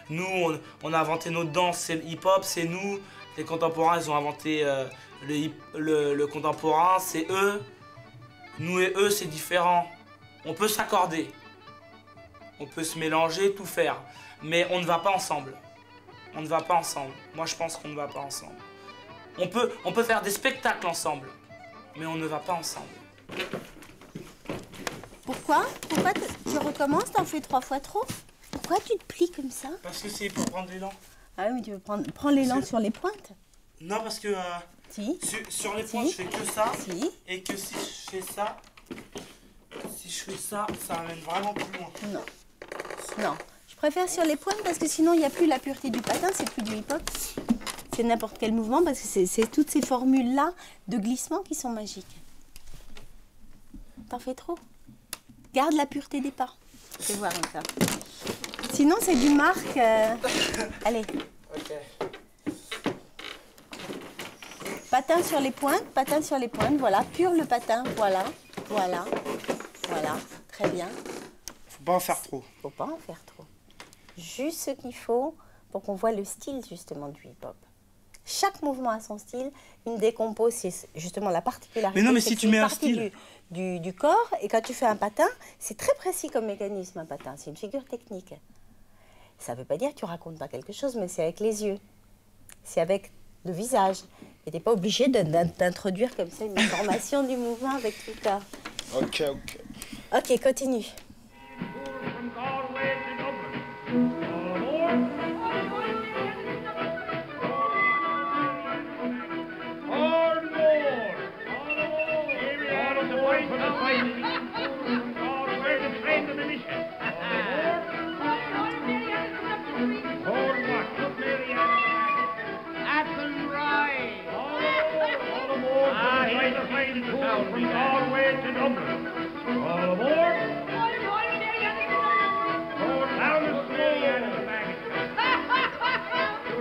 nous, on a inventé notre danse, c'est le hip-hop, c'est nous. Les contemporains, ils ont inventé le contemporain, c'est eux. Nous et eux, c'est différent. On peut s'accorder. On peut se mélanger, tout faire. Mais on ne va pas ensemble. On ne va pas ensemble. Moi, je pense qu'on ne va pas ensemble. On peut faire des spectacles ensemble, mais on ne va pas ensemble. Pourquoi tu recommences, t'en fais 3 fois trop? Pourquoi tu te plies comme ça? Parce que c'est pour prendre l'élan. Ah oui, mais tu veux prendre l'élan sur les pointes? Non, parce que si. Sur les pointes, si. je fais que ça. Si. Et que si je fais ça, ça amène vraiment plus loin. Non. Non. Je préfère sur les pointes parce que sinon, il n'y a plus la pureté du patin, c'est plus du hip-hop. C'est n'importe quel mouvement parce que c'est toutes ces formules-là de glissement qui sont magiques. T'en fais trop. Garde la pureté des pas. Je vais voir comme ça. Sinon, c'est du marque. Allez. Ok. Patin sur les pointes, voilà. Pure le patin, voilà. Voilà. Voilà. Très bien. Faut pas en faire trop. Faut pas en faire trop. Juste ce qu'il faut pour qu'on voit le style justement du hip-hop. Chaque mouvement a son style. Une décompose, c'est justement la particularité. Mais non, mais si tu mets un style du corps, et quand tu fais un patin, c'est très précis comme mécanisme un patin. C'est une figure technique. Ça ne veut pas dire que tu racontes pas quelque chose, mais c'est avec les yeux. C'est avec le visage. Et tu n'es pas obligé d'introduire comme ça une information du mouvement avec tout le corps. Ok, ok. Ok, continue. the boys for the fight. Oh, where to train the militia. Hold what? Look, Mary Athenry. All aboard. Ah, here's the fight in the town from Galway to Dublin. All aboard. Hold down the Mary Athenry.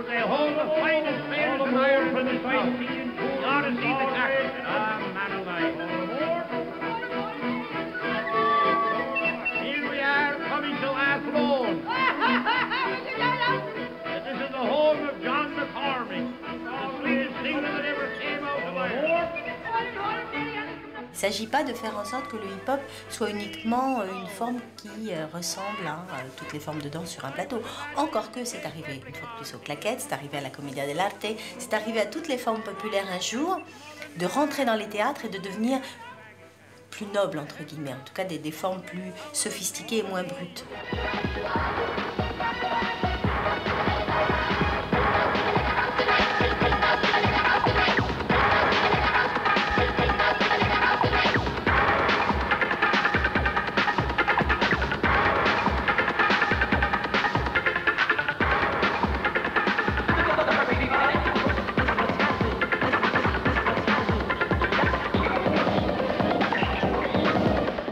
They hold the finest players of iron for the fight. You ought to see the captain. Ah, man alive. Here we are coming to Athlone. This is the home of John McCormick, the sweetest singer that ever came out of Ireland. Il ne s'agit pas de faire en sorte que le hip-hop soit uniquement une forme qui ressemble à toutes les formes de danse sur un plateau. Encore que c'est arrivé une fois de plus aux claquettes, c'est arrivé à la Commedia dell'arte, c'est arrivé à toutes les formes populaires un jour, de rentrer dans les théâtres et de devenir plus nobles, entre guillemets, en tout cas des formes plus sophistiquées et moins brutes.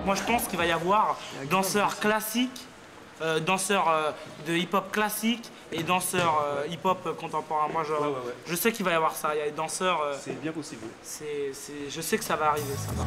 Moi je pense qu'il va y avoir danseurs classiques, danseurs de hip-hop classique et danseurs hip-hop contemporain. Moi je sais qu'il va y avoir ça, il y a des danseurs... c'est bien possible. Je sais que ça va arriver, ça va.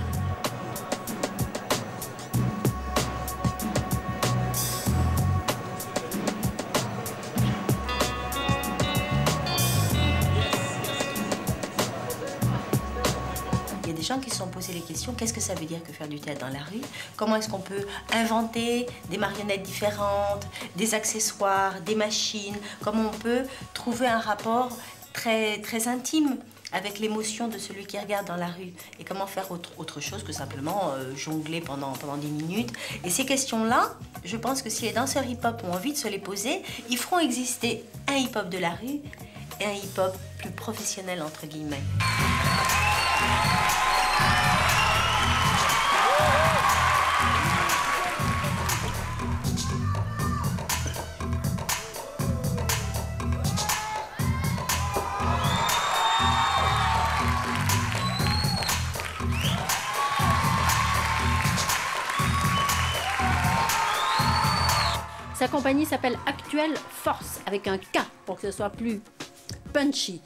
Des gens qui se sont posés les questions, qu'est-ce que ça veut dire que faire du théâtre dans la rue? Comment est-ce qu'on peut inventer des marionnettes différentes, des accessoires, des machines? Comment on peut trouver un rapport très intime avec l'émotion de celui qui regarde dans la rue? Et comment faire autre chose que simplement jongler pendant 10 minutes? Et ces questions-là, je pense que si les danseurs hip-hop ont envie de se les poser, ils feront exister un hip-hop de la rue et un hip-hop plus professionnel, entre guillemets. Sa compagnie s'appelle Actuelle Force, avec un K pour que ce soit plus punchy.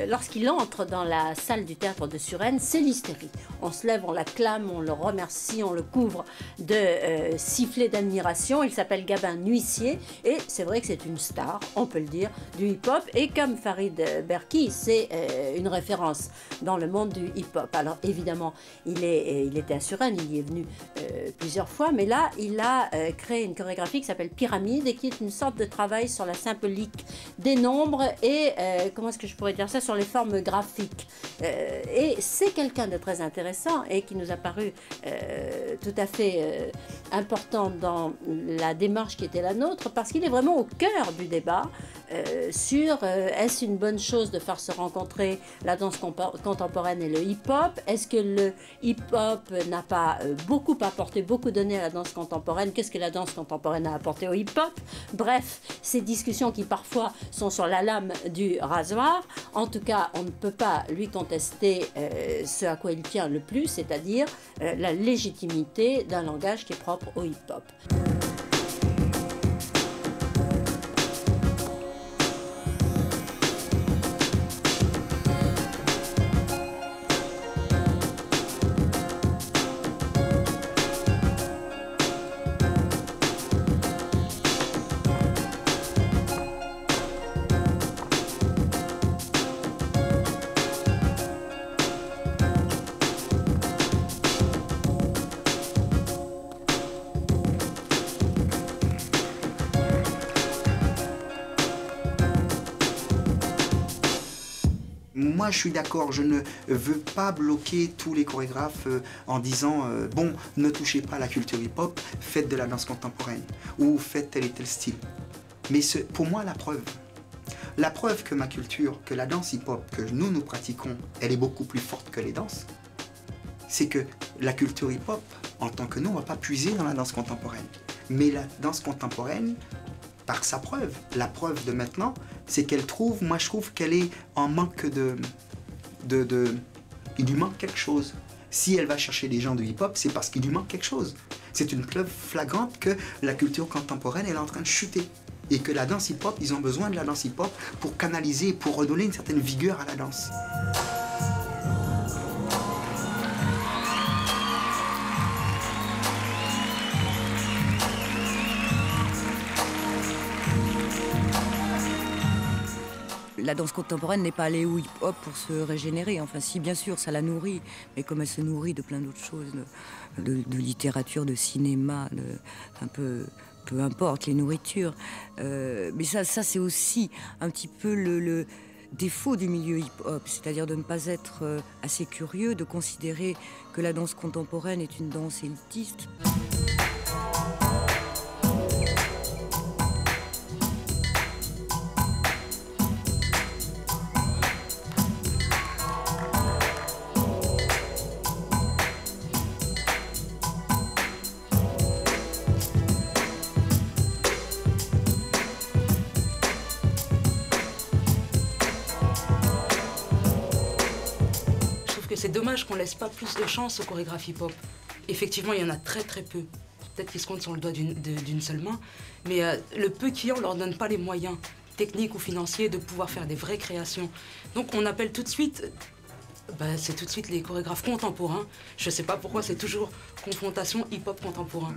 Lorsqu'il entre dans la salle du théâtre de Suresnes, c'est l'hystérie. On se lève, on l'acclame, on le remercie, on le couvre de sifflets d'admiration. Il s'appelle Gabin Nuissier et c'est vrai que c'est une star, on peut le dire, du hip-hop. Et comme Farid Berki, c'est une référence dans le monde du hip-hop. Alors évidemment, il était à Suresnes, il y est venu plusieurs fois, mais là, il a créé une chorégraphie qui s'appelle Pyramide et qui est une sorte de travail sur la symbolique des nombres et, comment est-ce que je pourrais dire ça, sur les formes graphiques. Et c'est quelqu'un de très intéressant et qui nous a paru tout à fait important dans la démarche qui était la nôtre, parce qu'il est vraiment au cœur du débat sur est-ce une bonne chose de faire se rencontrer la danse contemporaine et le hip-hop? Est-ce que le hip-hop n'a pas beaucoup apporté, beaucoup donné à la danse contemporaine? Qu'est-ce que la danse contemporaine a apporté au hip-hop? Bref, ces discussions qui parfois sont sur la lame du rasoir. En tout cas, on ne peut pas lui contester ce à quoi il tient le plus, c'est-à-dire la légitimité d'un langage qui est propre au hip-hop. Moi, je suis d'accord, je ne veux pas bloquer tous les chorégraphes en disant bon, ne touchez pas à la culture hip-hop, faites de la danse contemporaine ou faites tel et tel style. Mais pour moi, la preuve que ma culture, que la danse hip-hop que nous pratiquons, elle est beaucoup plus forte que les danses, c'est que la culture hip-hop, en tant que nous, on ne va pas puiser dans la danse contemporaine. Mais la danse contemporaine, par sa preuve, la preuve de maintenant, c'est qu'elle trouve, moi je trouve qu'elle est en manque il lui manque quelque chose. Si elle va chercher des gens de hip-hop, c'est parce qu'il lui manque quelque chose. C'est une preuve flagrante que la culture contemporaine elle est en train de chuter. Et que la danse hip-hop, ils ont besoin de la danse hip-hop pour canaliser, pour redonner une certaine vigueur à la danse. La danse contemporaine n'est pas allée au hip-hop pour se régénérer. Enfin, si, bien sûr, ça la nourrit, mais comme elle se nourrit de plein d'autres choses, de littérature, de cinéma, peu importe les nourritures. Mais ça c'est aussi un petit peu le défaut du milieu hip-hop, c'est-à-dire de ne pas être assez curieux, de considérer que la danse contemporaine est une danse élitiste. C'est dommage qu'on laisse pas plus de chance aux chorégraphes hip-hop. Effectivement, il y en a très peu. Peut-être qu'ils se comptent sur le doigt d'une seule main. Mais le peu qu'il y a, on leur donne pas les moyens techniques ou financiers de pouvoir faire des vraies créations. Donc on appelle tout de suite, c'est tout de suite les chorégraphes contemporains. Je sais pas pourquoi c'est toujours confrontation hip-hop contemporain.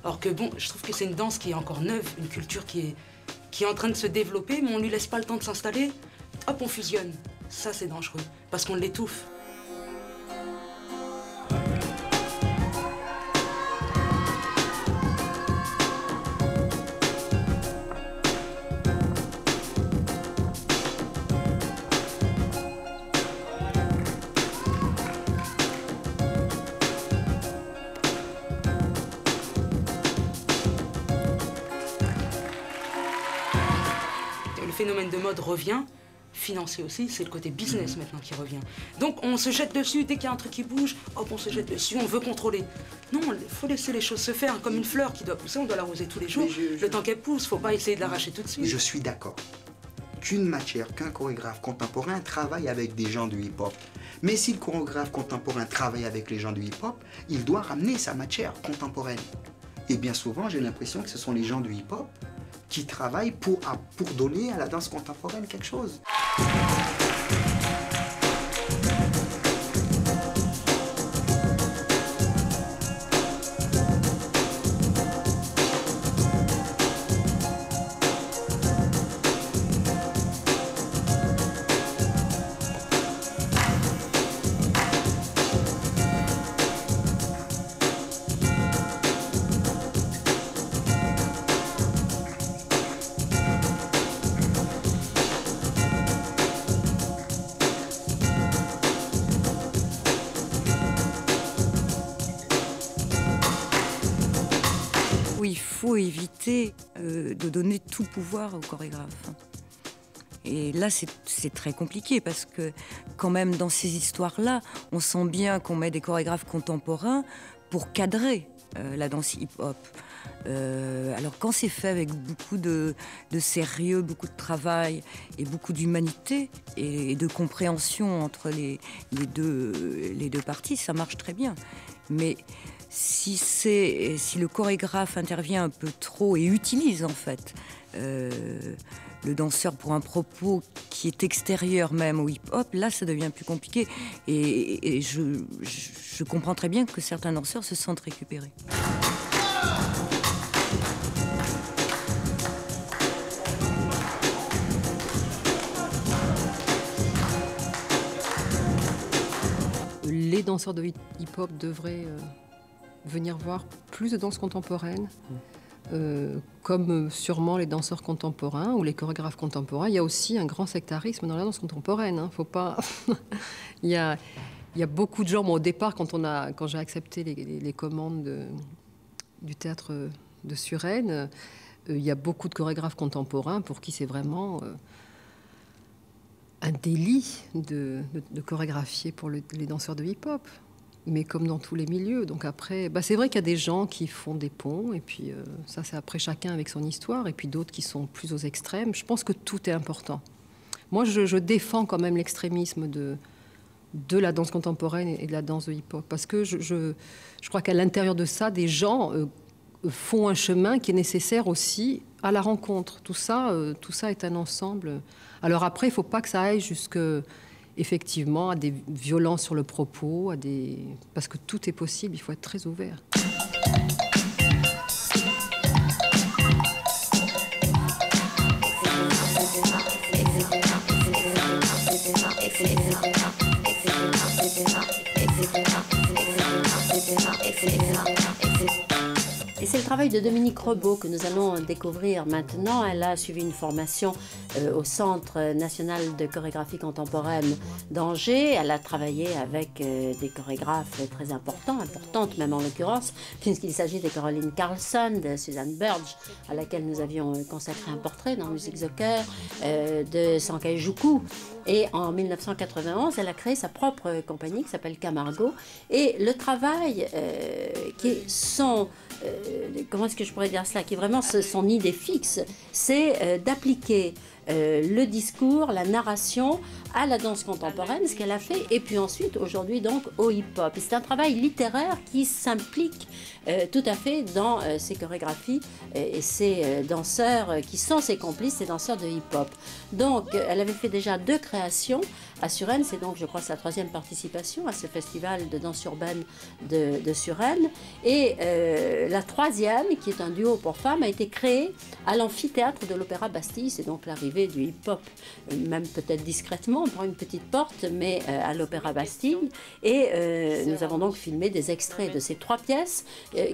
Alors que bon, je trouve que c'est une danse qui est encore neuve, une culture qui est en train de se développer, mais on lui laisse pas le temps de s'installer. Hop, on fusionne. Ça, c'est dangereux, parce qu'on l'étouffe. Le phénomène de mode revient, financier aussi, c'est le côté business maintenant qui revient. Donc on se jette dessus, dès qu'il y a un truc qui bouge, hop, on se jette dessus, on veut contrôler. Non, il faut laisser les choses se faire, comme une fleur qui doit pousser, on doit l'arroser tous les jours. Le temps qu'elle pousse, faut pas essayer de l'arracher tout de suite. Je suis d'accord qu'une matière, qu'un chorégraphe contemporain travaille avec des gens du hip-hop. Mais si le chorégraphe contemporain travaille avec les gens du hip-hop, il doit ramener sa matière contemporaine. Et bien souvent, j'ai l'impression que ce sont les gens du hip-hop qui travaillent pour donner à la danse contemporaine quelque chose. Il faut éviter de donner tout pouvoir au chorégraphe. Et là, c'est très compliqué parce que quand même dans ces histoires-là, on sent bien qu'on met des chorégraphes contemporains pour cadrer la danse hip-hop. Alors quand c'est fait avec beaucoup de sérieux, beaucoup de travail et beaucoup d'humanité et de compréhension entre les deux parties, ça marche très bien. Mais si le chorégraphe intervient un peu trop et utilise en fait le danseur pour un propos qui est extérieur même au hip-hop, là ça devient plus compliqué. Et je comprends très bien que certains danseurs se sentent récupérés. Les danseurs de hip-hop devraient venir voir plus de danse contemporaine, comme sûrement les danseurs contemporains ou les chorégraphes contemporains. Il y a aussi un grand sectarisme dans la danse contemporaine. Hein. Faut pas... il y a beaucoup de gens. Bon, au départ, quand j'ai accepté les commandes du théâtre de Suresnes, il y a beaucoup de chorégraphes contemporains pour qui c'est vraiment un délit de chorégraphier pour les danseurs de hip-hop. mais comme dans tous les milieux. Donc après, c'est vrai qu'il y a des gens qui font des ponts, et puis ça c'est après chacun avec son histoire, et puis d'autres qui sont plus aux extrêmes. Je pense que tout est important. Moi, je défends quand même l'extrémisme de la danse contemporaine et de la danse de hip-hop, parce que je crois qu'à l'intérieur de ça, des gens font un chemin qui est nécessaire aussi à la rencontre. Tout ça est un ensemble. Alors après, il ne faut pas que ça aille effectivement à des violences sur le propos, parce que tout est possible, il faut être très ouvert. Et c'est le travail de Dominique Rebaud que nous allons découvrir maintenant. Elle a suivi une formation au Centre national de chorégraphie contemporaine d'Angers. Elle a travaillé avec des chorégraphes très importantes même en l'occurrence, puisqu'il s'agit de Caroline Carlson, de Suzanne Burge, à laquelle nous avions consacré un portrait dans Musique the Cœur, de Sankei Juku. Et en 1991, elle a créé sa propre compagnie qui s'appelle Camargo. Et le travail qui est comment est-ce que je pourrais dire cela, qui est vraiment son idée fixe, c'est d'appliquer le discours, la narration à la danse contemporaine, ce qu'elle a fait, et puis ensuite, aujourd'hui, donc, au hip-hop. C'est un travail littéraire qui s'implique tout à fait dans ces chorégraphies et ces danseurs qui sont ses complices, ces danseurs de hip-hop. Donc, elle avait fait déjà 2 créations à Suresnes, c'est donc, je crois, sa 3e participation à ce festival de danse urbaine de Suresnes. Et la 3e, qui est un duo pour femmes, a été créée à l'amphithéâtre de l'Opéra Bastille. C'est donc l'arrivée du hip-hop, même peut-être discrètement, par une petite porte, mais à l'Opéra Bastille. Et nous avons donc filmé des extraits de ces 3 pièces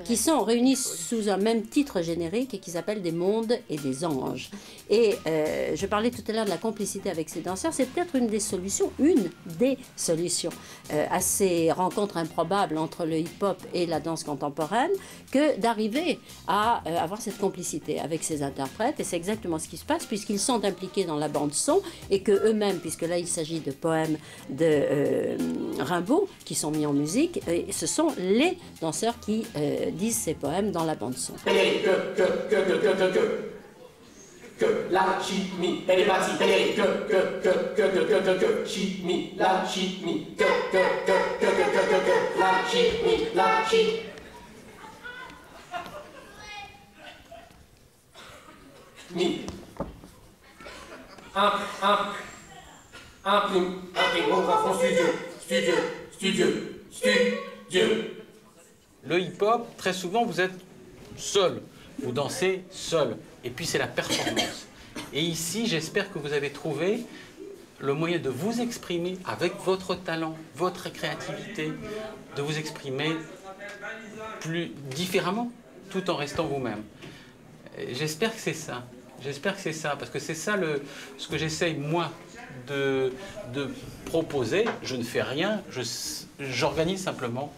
qui sont réunies sous un même titre générique et qui s'appelle Des mondes et des anges. Et je parlais tout à l'heure de la complicité avec ces danseurs. C'est peut-être une des solutions à ces rencontres improbables entre le hip-hop et la danse contemporaine, que d'arriver à avoir cette complicité avec ces interprètes. Et c'est exactement ce qui se passe, puisqu'ils sont impliqués dans la bande-son, et que eux-mêmes, puisque là il s'agit de poèmes de Rimbaud qui sont mis en musique, et ce sont les danseurs qui disent ces poèmes dans la bande-son. Que la chimie, elle est partie, que chimie, la chimie, la chimie, la chimie. Imprime, studio. Le hip-hop, très souvent, vous êtes seul. Vous dansez seul. Et puis, c'est la performance. Et ici, j'espère que vous avez trouvé le moyen de vous exprimer avec votre talent, votre créativité, de vous exprimer plus différemment, tout en restant vous-même. J'espère que c'est ça. J'espère que c'est ça, parce que c'est ça ce que j'essaye, moi, de proposer. Je ne fais rien, j'organise simplement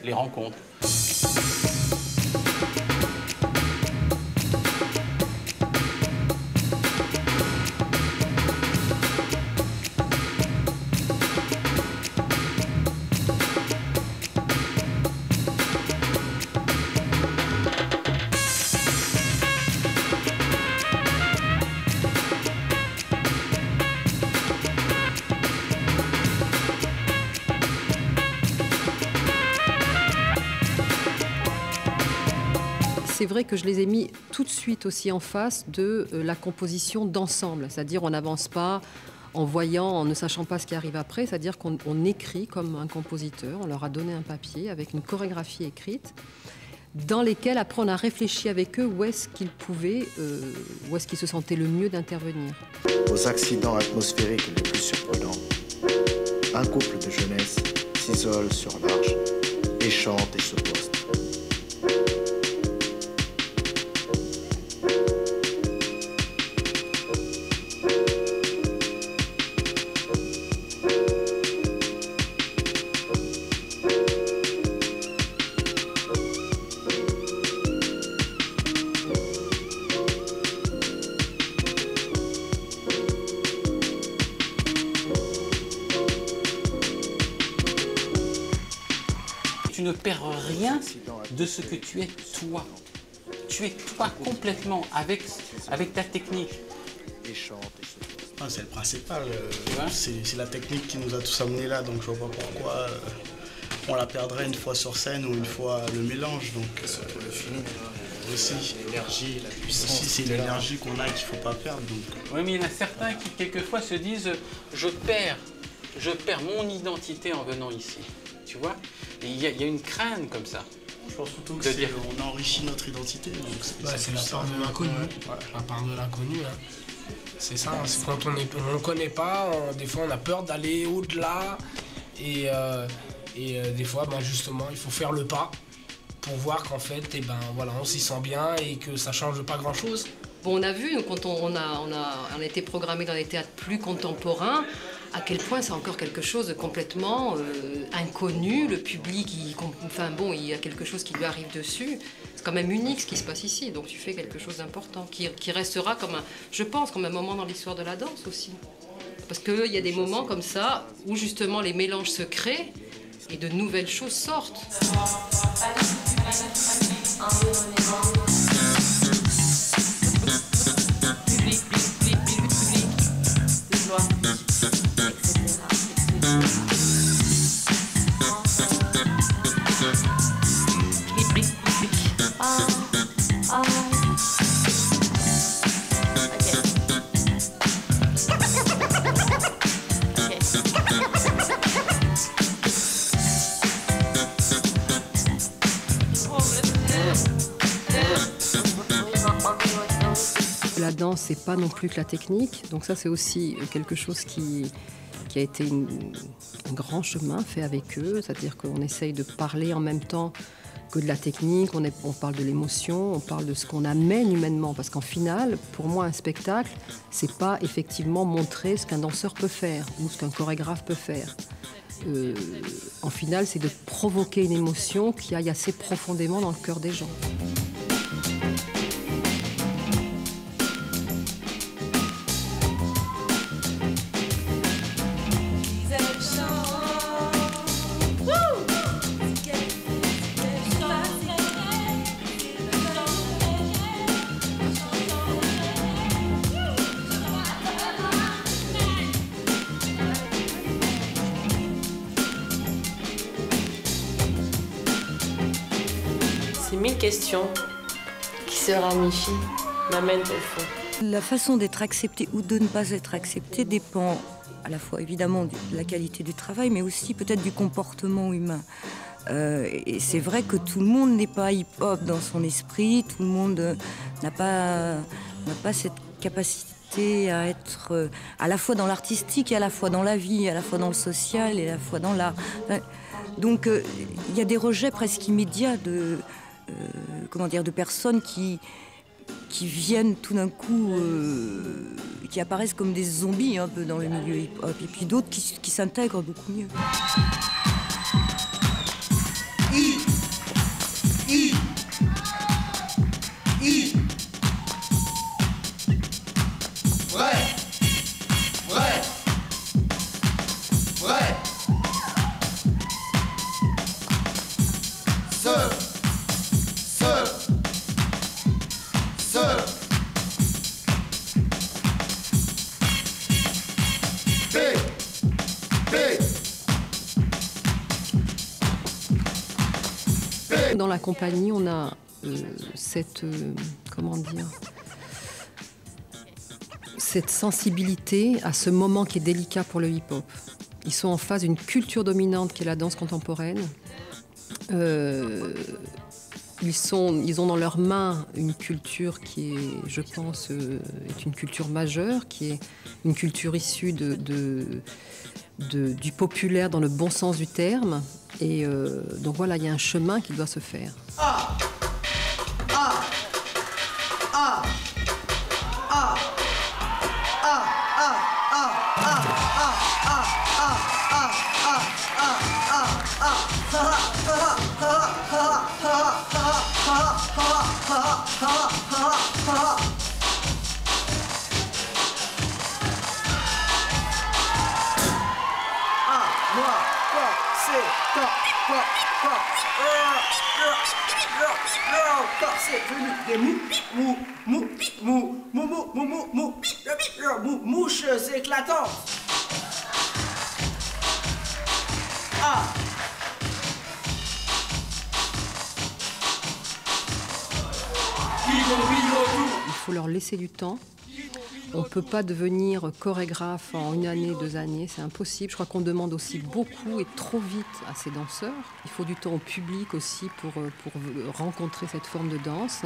les rencontres. C'est vrai que je les ai mis tout de suite aussi en face de la composition d'ensemble, c'est-à-dire on n'avance pas en voyant, en ne sachant pas ce qui arrive après, c'est-à-dire qu'on écrit comme un compositeur, on leur a donné un papier avec une chorégraphie écrite, dans lesquels après on a réfléchi avec eux où est-ce qu'ils pouvaient, où est-ce qu'ils se sentaient le mieux d'intervenir. Aux accidents atmosphériques les plus surprenants, un couple de jeunesse s'isole sur l'arche et chante et se poste. tu ne perds rien de ce que tu es toi. Tu es toi complètement avec ta technique. Ah, c'est le principal. C'est la technique qui nous a tous amenés là, donc je vois pas pourquoi on la perdrait une fois sur scène ou une fois le mélange. Donc surtout le feeling aussi, l'énergie, la puissance. Aussi, c'est l'énergie qu'on a qu'il faut pas perdre. Oui, mais il y en a certains qui quelquefois se disent je perds mon identité en venant ici. Tu vois, il y a une crainte comme ça. Je pense surtout qu'on enrichit notre identité. C'est la part de l'inconnu. La part de l'inconnu. C'est ça, c'est quand on ne connaît pas, des fois on a peur d'aller au-delà. Et des fois, justement, il faut faire le pas pour voir qu'en fait, on s'y sent bien et que ça ne change pas grand-chose. Bon, on a vu, quand on a été programmé dans des théâtres plus contemporains, à quel point c'est encore quelque chose de complètement inconnu. Le public, il y a quelque chose qui lui arrive dessus. C'est quand même unique ce qui se passe ici. Donc tu fais quelque chose d'important qui restera je pense, comme un moment dans l'histoire de la danse aussi. Parce qu'il y a des moments comme ça où justement les mélanges se créent et de nouvelles choses sortent. La danse, c'est pas non plus que la technique, donc ça c'est aussi quelque chose qui a été un grand chemin fait avec eux, c'est-à-dire qu'on essaye de parler en même temps que de la technique, on parle de l'émotion, on parle de ce qu'on amène humainement, parce qu'en final, pour moi, un spectacle, c'est pas effectivement montrer ce qu'un danseur peut faire ou ce qu'un chorégraphe peut faire. En final, c'est de provoquer une émotion qui aille assez profondément dans le cœur des gens. Ces 1000 questions qui se ramifient m'amènent au fond. La façon d'être accepté ou de ne pas être accepté dépend à la fois évidemment de la qualité du travail, mais aussi peut-être du comportement humain. Et c'est vrai que tout le monde n'est pas hip-hop dans son esprit, tout le monde n'a pas cette capacité à être à la fois dans l'artistique, et à la fois dans la vie, à la fois dans le social et à la fois dans l'art. Donc il y a des rejets presque immédiats de personnes qui viennent tout d'un coup, qui apparaissent comme des zombies un peu dans le milieu hip-hop, et puis d'autres qui s'intègrent beaucoup mieux. Dans la compagnie, on a cette sensibilité à ce moment qui est délicat pour le hip-hop. Ils sont en face d'une culture dominante qui est la danse contemporaine. Ils ont dans leurs mains une culture qui est, je pense, est une culture majeure, qui est une culture issue du populaire dans le bon sens du terme. Et donc voilà, il y a un chemin qui doit se faire. Moi, c'est quand C'est venu des mouches éclatantes. Ah. Il faut leur laisser du temps. On ne peut pas devenir chorégraphe en 1 année, 2 années, c'est impossible. Je crois qu'on demande aussi beaucoup et trop vite à ces danseurs. Il faut du temps au public aussi pour rencontrer cette forme de danse.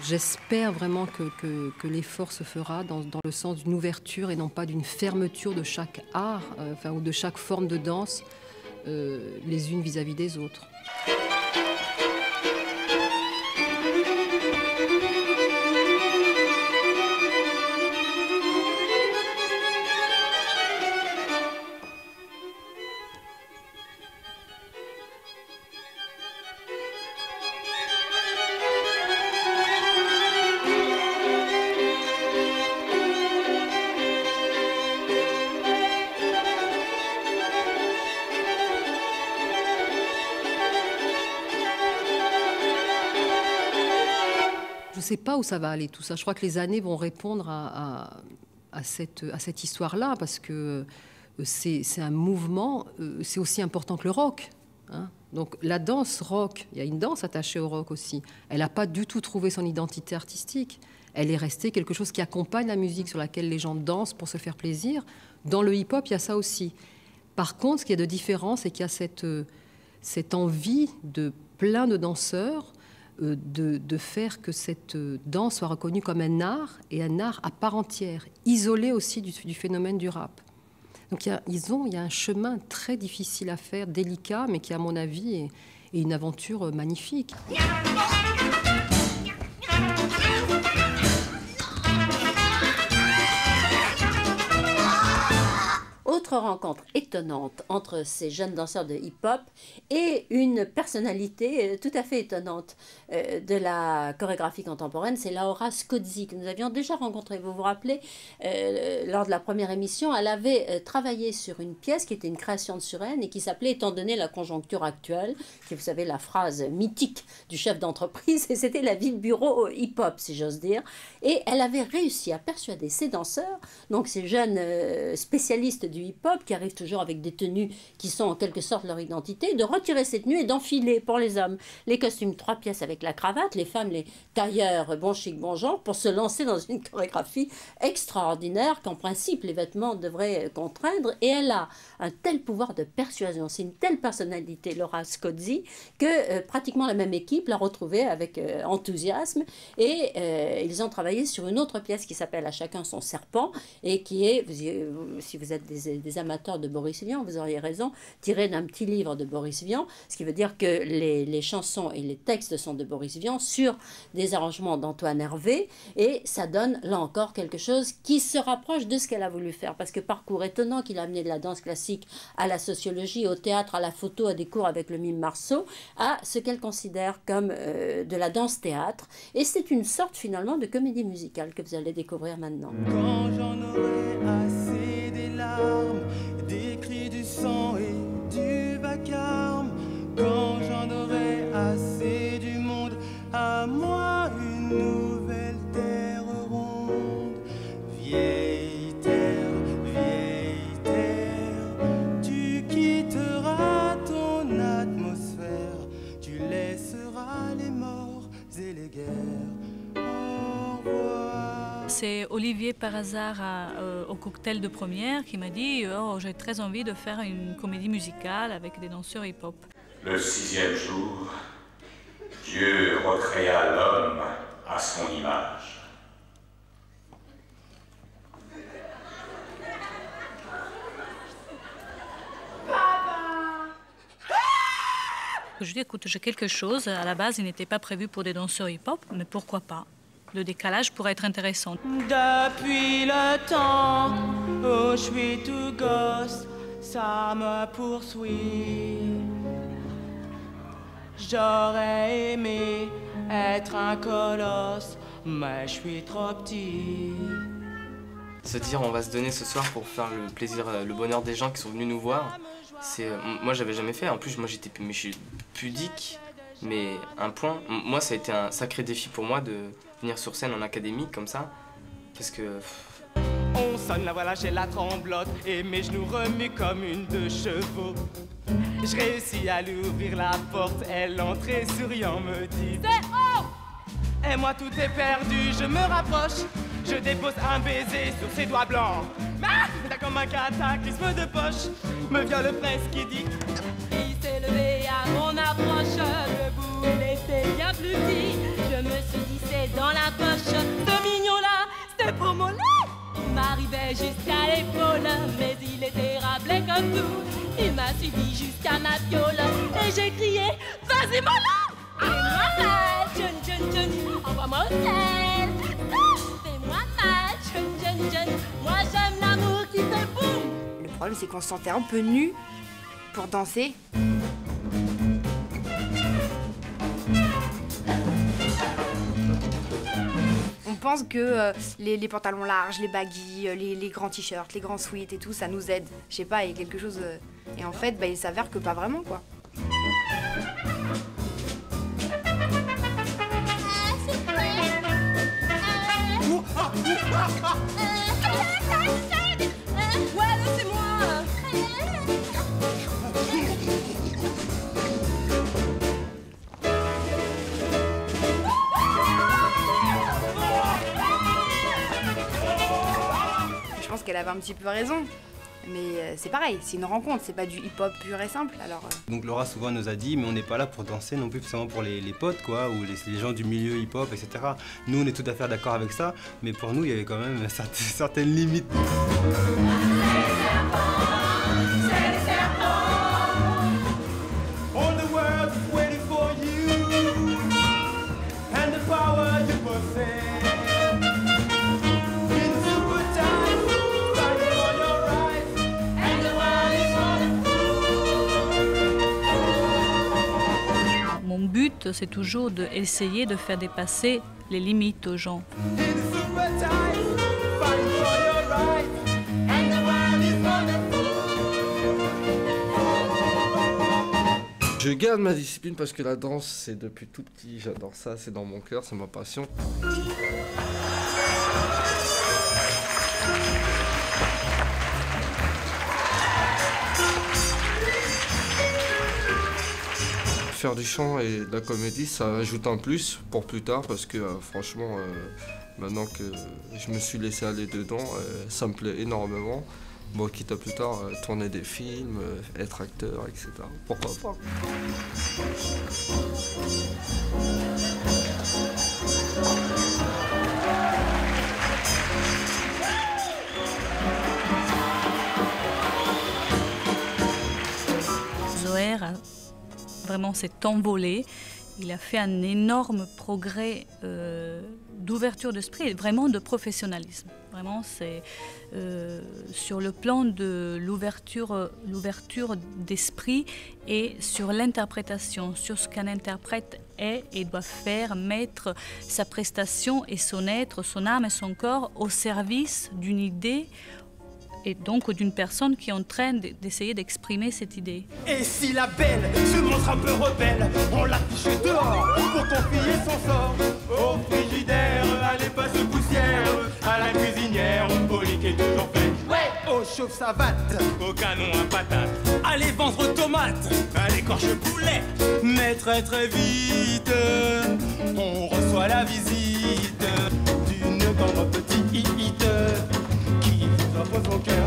J'espère vraiment que l'effort se fera dans le sens d'une ouverture et non pas d'une fermeture de chaque art, ou de chaque forme de danse, les unes vis-à-vis des autres. Je ne sais pas où ça va aller tout ça. Je crois que les années vont répondre à cette histoire-là parce que c'est un mouvement, c'est aussi important que le rock. Hein. Donc la danse rock, il y a une danse attachée au rock aussi. Elle n'a pas du tout trouvé son identité artistique. Elle est restée quelque chose qui accompagne la musique sur laquelle les gens dansent pour se faire plaisir. Dans le hip-hop, il y a ça aussi. Par contre, ce qu'il y a de différent, c'est qu'il y a cette envie de plein de danseurs de faire que cette danse soit reconnue comme un art, et un art à part entière, isolé aussi du phénomène du rap. Donc il y a un chemin très difficile à faire, délicat, mais qui, à mon avis, est une aventure magnifique. Autre rencontre étonnante entre ces jeunes danseurs de hip-hop et une personnalité tout à fait étonnante de la chorégraphie contemporaine, c'est Laura Scozzi, que nous avions déjà rencontrée. Vous vous rappelez, lors de la première émission, elle avait travaillé sur une pièce qui était une création de Suresnes et qui s'appelait « Étant donné la conjoncture actuelle », qui, vous savez, la phrase mythique du chef d'entreprise, et c'était la vie de bureau hip-hop, si j'ose dire. Et elle avait réussi à persuader ces danseurs, donc ces jeunes spécialistes du hip-hop, qui arrivent toujours avec des tenues qui sont en quelque sorte leur identité, de retirer ces tenues et d'enfiler pour les hommes les costumes 3 pièces avec la cravate, les femmes les tailleurs bon chic, bon genre, pour se lancer dans une chorégraphie extraordinaire qu'en principe les vêtements devraient contraindre. Et elle a un tel pouvoir de persuasion, c'est une telle personnalité, Laura Scozzi, que pratiquement la même équipe l'a retrouvée avec enthousiasme, et ils ont travaillé sur une autre pièce qui s'appelle « À chacun son serpent » et qui est, si vous êtes des amateurs de Boris Vian, vous auriez raison, tiré d'un petit livre de Boris Vian, ce qui veut dire que les chansons et les textes sont de Boris Vian sur des arrangements d'Antoine Hervé, et ça donne là encore quelque chose qui se rapproche de ce qu'elle a voulu faire, parce que parcours étonnant qu'il a amené de la danse classique à la sociologie, au théâtre, à la photo, à des cours avec le mime Marceau, à ce qu'elle considère comme de la danse-théâtre, et c'est une sorte finalement de comédie musicale que vous allez découvrir maintenant. Quand j'en aurai assez des larmes, des cris, du sang et du vacarme, quand j'en aurai assez du monde, à moi une nouvelle terre ronde. Vieille terre, tu quitteras ton atmosphère, tu laisseras les morts et les guerres. Au revoir. C'est Olivier par hasard au cocktail de première qui m'a dit « Oh, j'ai très envie de faire une comédie musicale avec des danseurs hip-hop ». Le 6e jour, Dieu recréa l'homme à son image. Je dis, écoute, j'ai quelque chose. À la base, il n'était pas prévu pour des danseurs hip-hop, mais pourquoi pas? Le décalage pourrait être intéressant. Depuis le temps où je suis tout gosse, ça me poursuit. J'aurais aimé être un colosse, mais je suis trop petit. Se dire on va se donner ce soir pour faire le plaisir, le bonheur des gens qui sont venus nous voir, Moi, j'avais jamais fait. En plus, moi, je suis pudique, mais un point. Moi, ça a été un sacré défi pour moi de venir sur scène en académie comme ça, parce que. On sonne, la voilà, j'ai la tremblote et mes genoux remuent comme une de chevaux. Je réussis à lui ouvrir la porte, elle entre et souriant me dit c'est oh! Et moi tout est perdu, je me rapproche, je dépose un baiser sur ses doigts blancs. Ah! T'as comme un cataclysme de poche, me viole presque qui dit. Il s'est levé à mon approche, le boule était bien plus petit. Je me suis dit c'est dans la poche, ce mignon-là, c'était pour mon lait. Il m'arrivait jusqu'à l'épaule, mais il était rappelé comme tout. Il m'a suivi jusqu'à ma fiole, et j'ai crié vas-y mon lait! Fais-moi mal, John, John, John, envoie-moi au ciel. Fais-moi mal, John, John, John, moi j'aime l'amour qui fait boum. Le problème c'est qu'on se sentait un peu nus pour danser. On pense que les pantalons larges, les baggy, les grands t-shirts, les grands sweats et tout, ça nous aide. Je sais pas, il y a quelque chose... Et en fait, il s'avère que pas vraiment, quoi. Ouais, c'est moi. Je pense qu'elle avait un petit peu raison. Mais c'est pareil, c'est une rencontre, c'est pas du hip-hop pur et simple, alors... Donc Laura souvent nous a dit, mais on n'est pas là pour danser non plus seulement pour les potes, quoi, ou les gens du milieu hip-hop, etc. Nous, on est tout à fait d'accord avec ça, mais pour nous, il y avait quand même certaines limites. All the world's waiting for you and the power you possess. Mon but, c'est toujours d'essayer de faire dépasser les limites aux gens. Je garde ma discipline parce que la danse, c'est depuis tout petit, j'adore ça, c'est dans mon cœur, c'est ma passion. Faire du chant et de la comédie, ça ajoute un plus pour plus tard parce que franchement, maintenant que je me suis laissé aller dedans, ça me plaît énormément. Bon, quitte à plus tard tourner des films, être acteur, etc. Pourquoi pas? Zoher vraiment s'est envolé. Il a fait un énorme progrès d'ouverture d'esprit et vraiment de professionnalisme. Vraiment, c'est sur le plan de l'ouverture d'esprit et sur l'interprétation, sur ce qu'un interprète est et doit faire, mettre sa prestation et son être, son âme et son corps au service d'une idée et donc d'une personne qui est en train d'essayer d'exprimer cette idée. Et si la belle se montre un peu rebelle, on l'affiche dehors pour confier son sort au frigidaire, à l'épaisse poussière, à la cuisinière, au poli qui est toujours fait. Ouais, au chauffe-savate, au canon à patate, allez vendre tomates, à l'écorche poulet. Mais très très vite, on reçoit la visite d'une grande petite son cœur.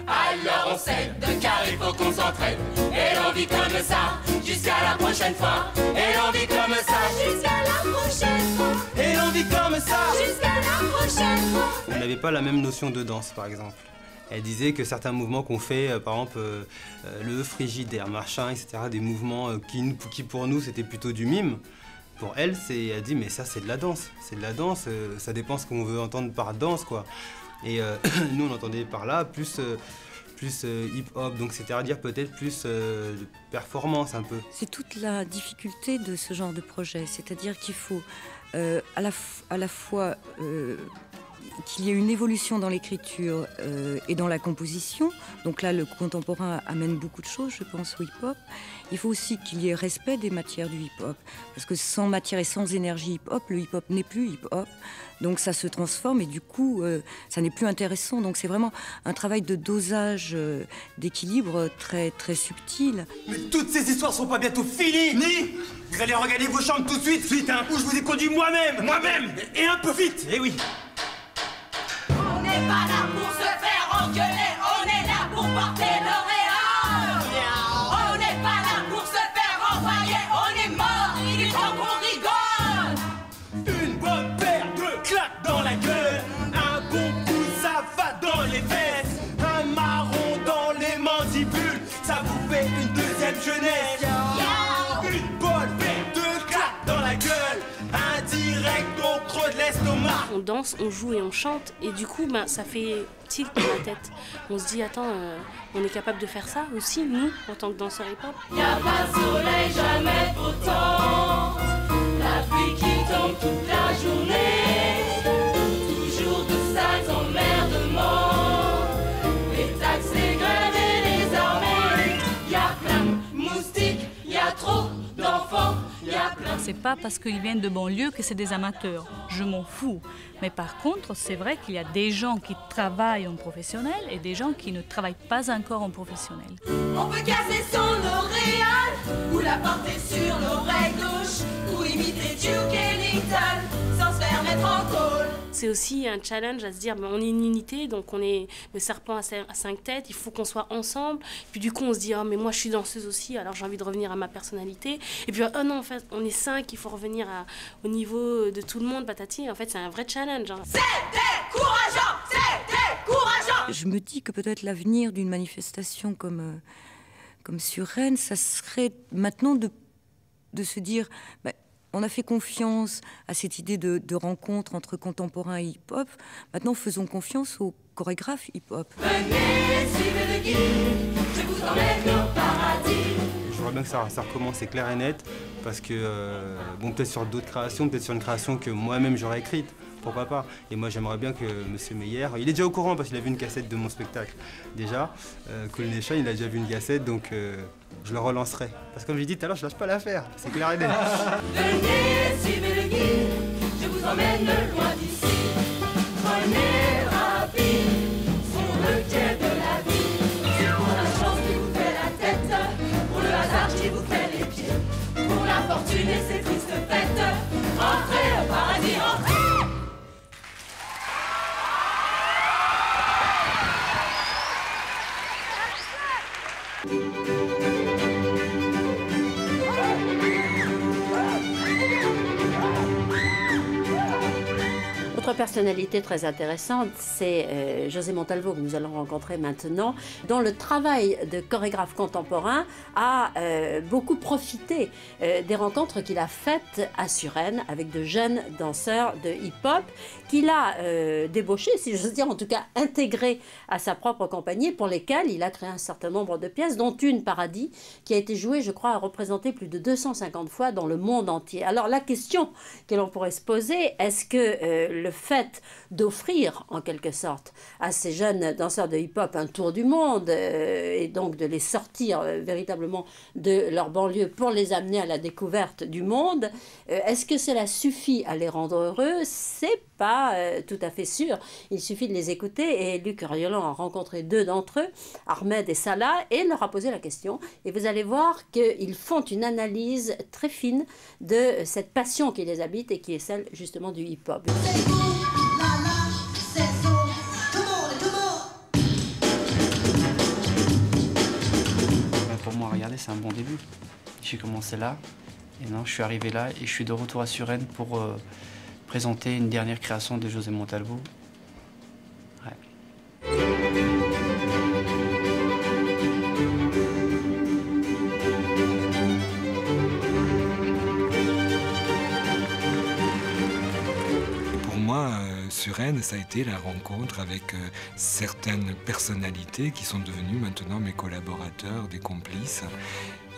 Alors on s'aide car il faut qu'on s'entraide. Et l'on vit comme ça jusqu'à la prochaine fois. Et l'on vit comme ça jusqu'à la prochaine fois. Et l'on vit comme ça jusqu'à la prochaine fois. On n'avait pas la même notion de danse par exemple. Elle disait que certains mouvements qu'on fait, par exemple le frigidaire, machin, etc., des mouvements qui pour nous c'était plutôt du mime. Pour elle, elle dit mais ça c'est de la danse, ça dépend ce qu'on veut entendre par danse quoi. Et nous on entendait par là plus hip-hop, donc c'est-à-dire peut-être plus de performance un peu. C'est toute la difficulté de ce genre de projet, c'est-à-dire qu'il faut à la fois qu'il y ait une évolution dans l'écriture et dans la composition. Donc là, le contemporain amène beaucoup de choses, je pense, au hip-hop. Il faut aussi qu'il y ait respect des matières du hip-hop. Parce que sans matière et sans énergie hip-hop, le hip-hop n'est plus hip-hop. Donc ça se transforme et du coup, ça n'est plus intéressant. Donc c'est vraiment un travail de dosage, d'équilibre très, très subtil. Mais toutes ces histoires sont pas bientôt finies, ni vous allez regagner vos chambres tout de suite, hein, où je vous ai conduit moi-même, et un peu vite, eh oui. On n'est pas là pour se faire engueuler, on est là pour porter le réel. On n'est pas là pour se faire envoyer, on est mort, il est temps qu'on rigole. Une bonne paire de claques dans la gueule, un bon coup ça va dans les fesses, un marron dans les mandibules, ça vous fait une deuxième jeunesse. Une bonne paire de claques dans la gueule, un direct au creux de l'estomac. On danse, on joue et on chante, et du coup, ça fait tilt dans la tête. On se dit, attends, on est capable de faire ça aussi, nous, en tant que danseurs hip-hop. Y'a pas de soleil, jamais de beau temps, la pluie qui tombe toute la journée, toujours de sales emmerdements, les taxes, les grèves et les armées. Y'a plein de moustiques, y'a trop d'enfants, y'a plein. C'est pas parce qu'ils viennent de banlieue que c'est des amateurs. Je m'en fous. Mais par contre, c'est vrai qu'il y a des gens qui travaillent en professionnel et des gens qui ne travaillent pas encore en professionnel. On peut casser son L'Oréal, ou la porter sur l'oreille gauche, ou imiter Duke Ellington, sans se faire mettre en tôle. C'est aussi un challenge à se dire, on est une unité, donc on est le serpent à 5 têtes, il faut qu'on soit ensemble. Puis du coup, on se dit, mais moi je suis danseuse aussi, alors j'ai envie de revenir à ma personnalité. Et puis, oh non, en fait, on est 5, il faut revenir au niveau de tout le monde, patati. En fait, c'est un vrai challenge. Hein. C'était courageant, c'était courageant. Je me dis que peut-être l'avenir d'une manifestation comme Suresnes, ça serait maintenant de se dire... on a fait confiance à cette idée de rencontre entre contemporains et hip-hop. Maintenant, faisons confiance aux chorégraphes hip-hop. Venez, suivez le guide, je vous emmène au paradis. Je voudrais bien que ça recommence, c'est clair et net, parce que, peut-être sur d'autres créations, peut-être sur une création que moi-même j'aurais écrite, pourquoi pas. Et moi, j'aimerais bien que M. Meyer, il est déjà au courant parce qu'il a vu une cassette de mon spectacle, déjà. Cool Nation, il a déjà vu une cassette, donc je le relancerai. Parce que comme j'ai dit tout à l'heure, je lâche pas l'affaire, c'est clair et net. Venez, suivez le guide, je vous emmène loin d'ici. Prenez rapide sur le quai de la vie. C'est pour la chance qui vous fait la tête, pour le hasard qui vous fait les pieds, pour la fortune et ses tristes fêtes. Entrez au paradis, entrez. Autre personnalité très intéressante, c'est José Montalvo, que nous allons rencontrer maintenant, dont le travail de chorégraphe contemporain a beaucoup profité des rencontres qu'il a faites à Suresnes avec de jeunes danseurs de hip-hop, qu'il a débauchés, si j'ose dire, en tout cas intégrés à sa propre compagnie, pour lesquels il a créé un certain nombre de pièces, dont une, Paradis, qui a été jouée, je crois, à représenter plus de 250 fois dans le monde entier. Alors la question que l'on pourrait se poser, est-ce que le fait d'offrir, en quelque sorte, à ces jeunes danseurs de hip-hop un tour du monde, et donc de les sortir véritablement de leur banlieue pour les amener à la découverte du monde, est-ce que cela suffit à les rendre heureux? C'est pas tout à fait sûr. Il suffit de les écouter, et Luc Riolan a rencontré deux d'entre eux, Ahmed et Salah, et leur a posé la question, et vous allez voir qu'ils font une analyse très fine de cette passion qui les habite et qui est celle justement du hip-hop. Pour moi, regardez, c'est un bon début. J'ai commencé là, et non, je suis arrivé là, et je suis de retour à Suresnes pour présenter une dernière création de José Montalvo. Ouais. Pour moi, Suresnes, ça a été la rencontre avec certaines personnalités qui sont devenues maintenant mes collaborateurs, des complices,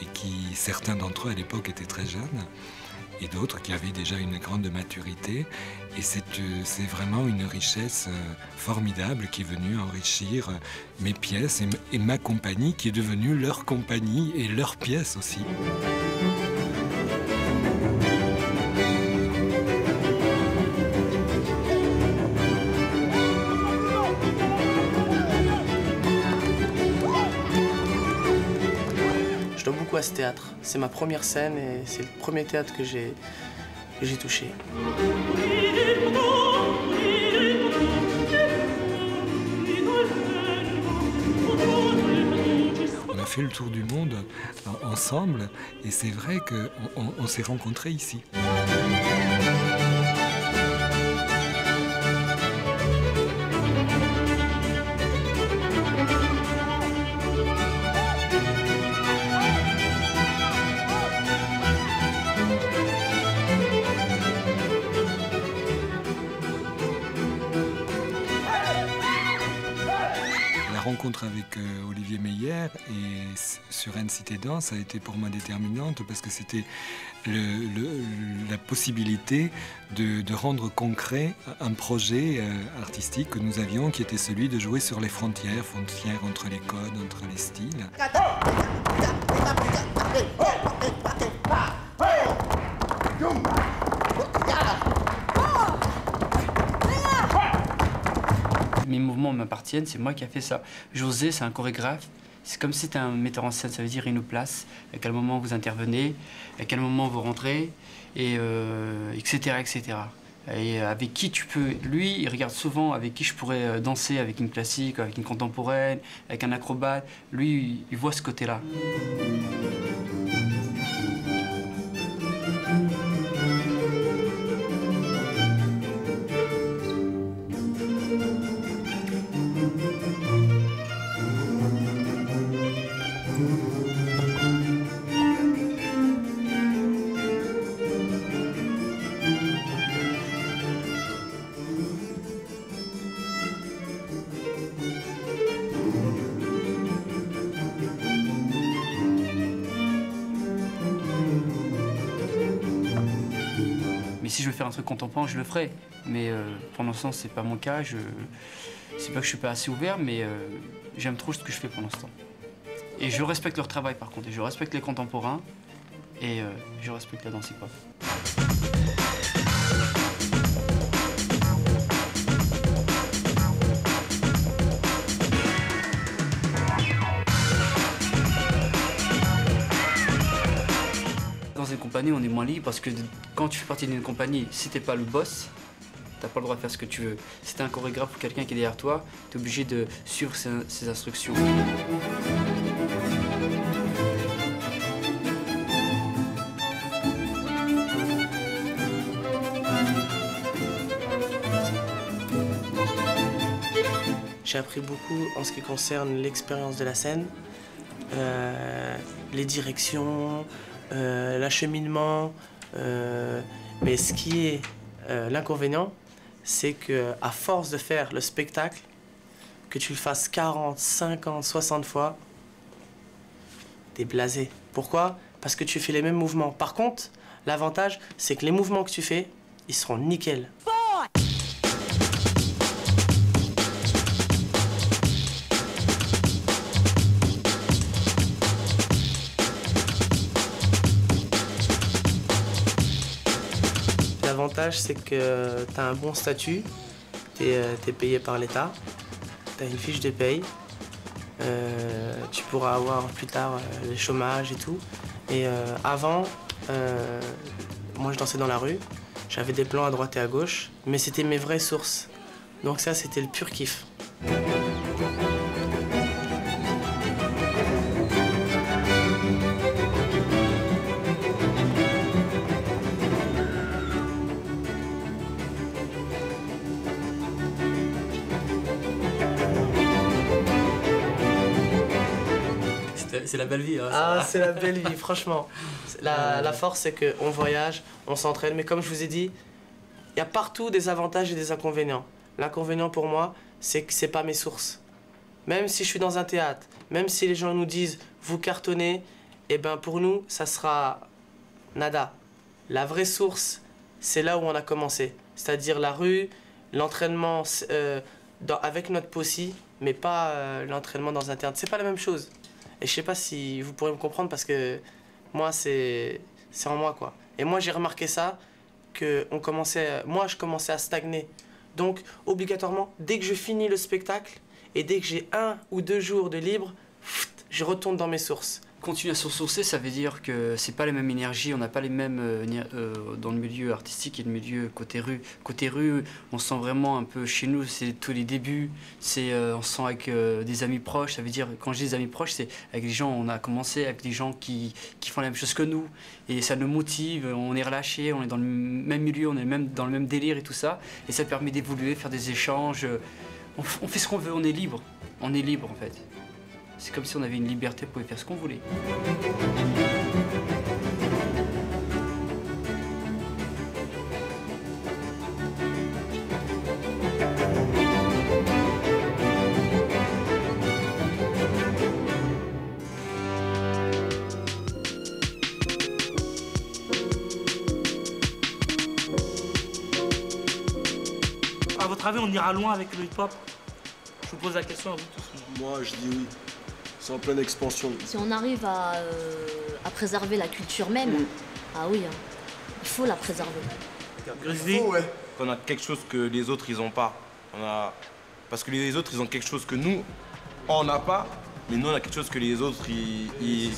et qui, certains d'entre eux à l'époque étaient très jeunes. et d'autres qui avaient déjà une grande maturité. Et c'est vraiment une richesse formidable qui est venue enrichir mes pièces et ma compagnie qui est devenue leur compagnie et leurs pièces aussi. Je dois beaucoup à ce théâtre. C'est ma première scène et c'est le premier théâtre que j'ai touché. On a fait le tour du monde ensemble et c'est vrai qu'on s'est rencontrés ici. La rencontre avec Olivier Meyer et Suresnes Cité Danse a été pour moi déterminante parce que c'était la possibilité de rendre concret un projet artistique que nous avions qui était celui de jouer sur les frontières entre les codes, entre les styles. Mes mouvements m'appartiennent, c'est moi qui ai fait ça. José, c'est un chorégraphe. C'est comme si c'était un metteur en scène, ça veut dire il nous place, à quel moment vous intervenez, à quel moment vous rentrez, et etc., etc. Et avec qui tu peux... Lui, il regarde souvent avec qui je pourrais danser, avec une classique, avec une contemporaine, avec un acrobate. Lui, il voit ce côté-là. Si je veux faire un truc contemporain, je le ferai. Mais pour l'instant, c'est pas mon cas. C'est pas que je suis pas assez ouvert, mais j'aime trop ce que je fais pour l'instant. Et je respecte leur travail, par contre. Et je respecte les contemporains. Et je respecte la danse hip-hop. Dans une compagnie, on est moins libre parce que quand tu fais partie d'une compagnie, si t'es pas le boss, t'as pas le droit de faire ce que tu veux. Si t'es un chorégraphe ou quelqu'un qui est derrière toi, t'es obligé de suivre ses instructions. J'ai appris beaucoup en ce qui concerne l'expérience de la scène, les directions, l'acheminement, mais ce qui est l'inconvénient, c'est qu'à force de faire le spectacle, que tu le fasses 40, 50, 60 fois, t'es blasé. Pourquoi? Parce que tu fais les mêmes mouvements. Par contre, l'avantage, c'est que les mouvements que tu fais, ils seront nickel. L'avantage, c'est que tu as un bon statut, tu es payé par l'État, tu as une fiche de paye, tu pourras avoir plus tard le chômage et tout. Et avant, moi je dansais dans la rue, j'avais des plans à droite et à gauche, mais c'était mes vraies sources. Donc ça, c'était le pur kiff. C'est la belle vie. Hein, ah, c'est la belle vie, franchement. La force, c'est qu'on voyage, on s'entraîne, mais comme je vous ai dit, il y a partout des avantages et des inconvénients. L'inconvénient pour moi, c'est que c'est pas mes sources. Même si je suis dans un théâtre, même si les gens nous disent « vous cartonnez », eh ben pour nous, ça sera nada. La vraie source, c'est là où on a commencé. C'est-à-dire la rue, l'entraînement avec notre possi, mais pas l'entraînement dans un terrain. C'est pas la même chose. Et je sais pas si vous pourrez me comprendre parce que moi, c'est en moi, quoi. Et moi, j'ai remarqué ça, que moi, je commençais à stagner. Donc, obligatoirement, dès que je finis le spectacle et dès que j'ai 1 ou 2 jours de libre, je retourne dans mes sources. Continuer à se ressourcer, ça veut dire que c'est pas les mêmes énergies, on n'a pas les mêmes dans le milieu artistique et le milieu côté rue. Côté rue, on se sent vraiment un peu chez nous, c'est tous les débuts, on se sent avec des amis proches, ça veut dire, quand je dis des amis proches, c'est avec des gens, on a commencé avec des gens qui font la même chose que nous, et ça nous motive, on est relâché, on est dans le même milieu, on est même dans le même délire et tout ça, et ça permet d'évoluer, faire des échanges, on fait ce qu'on veut, on est libre en fait. C'est comme si on avait une liberté, on pouvait faire ce qu'on voulait. À votre avis, on ira loin avec le hip-hop? Je vous pose la question à vous tous. Moi, je dis oui. C'est en pleine expansion. Si on arrive à préserver la culture même, ah oui, hein, il faut la préserver. On a quelque chose que les autres, ils ont pas. Parce que les autres, ils ont quelque chose que nous, on n'a pas. Mais nous, on a quelque chose que les autres, ils...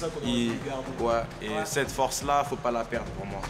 Ouais. Et cette force-là, faut pas la perdre pour moi.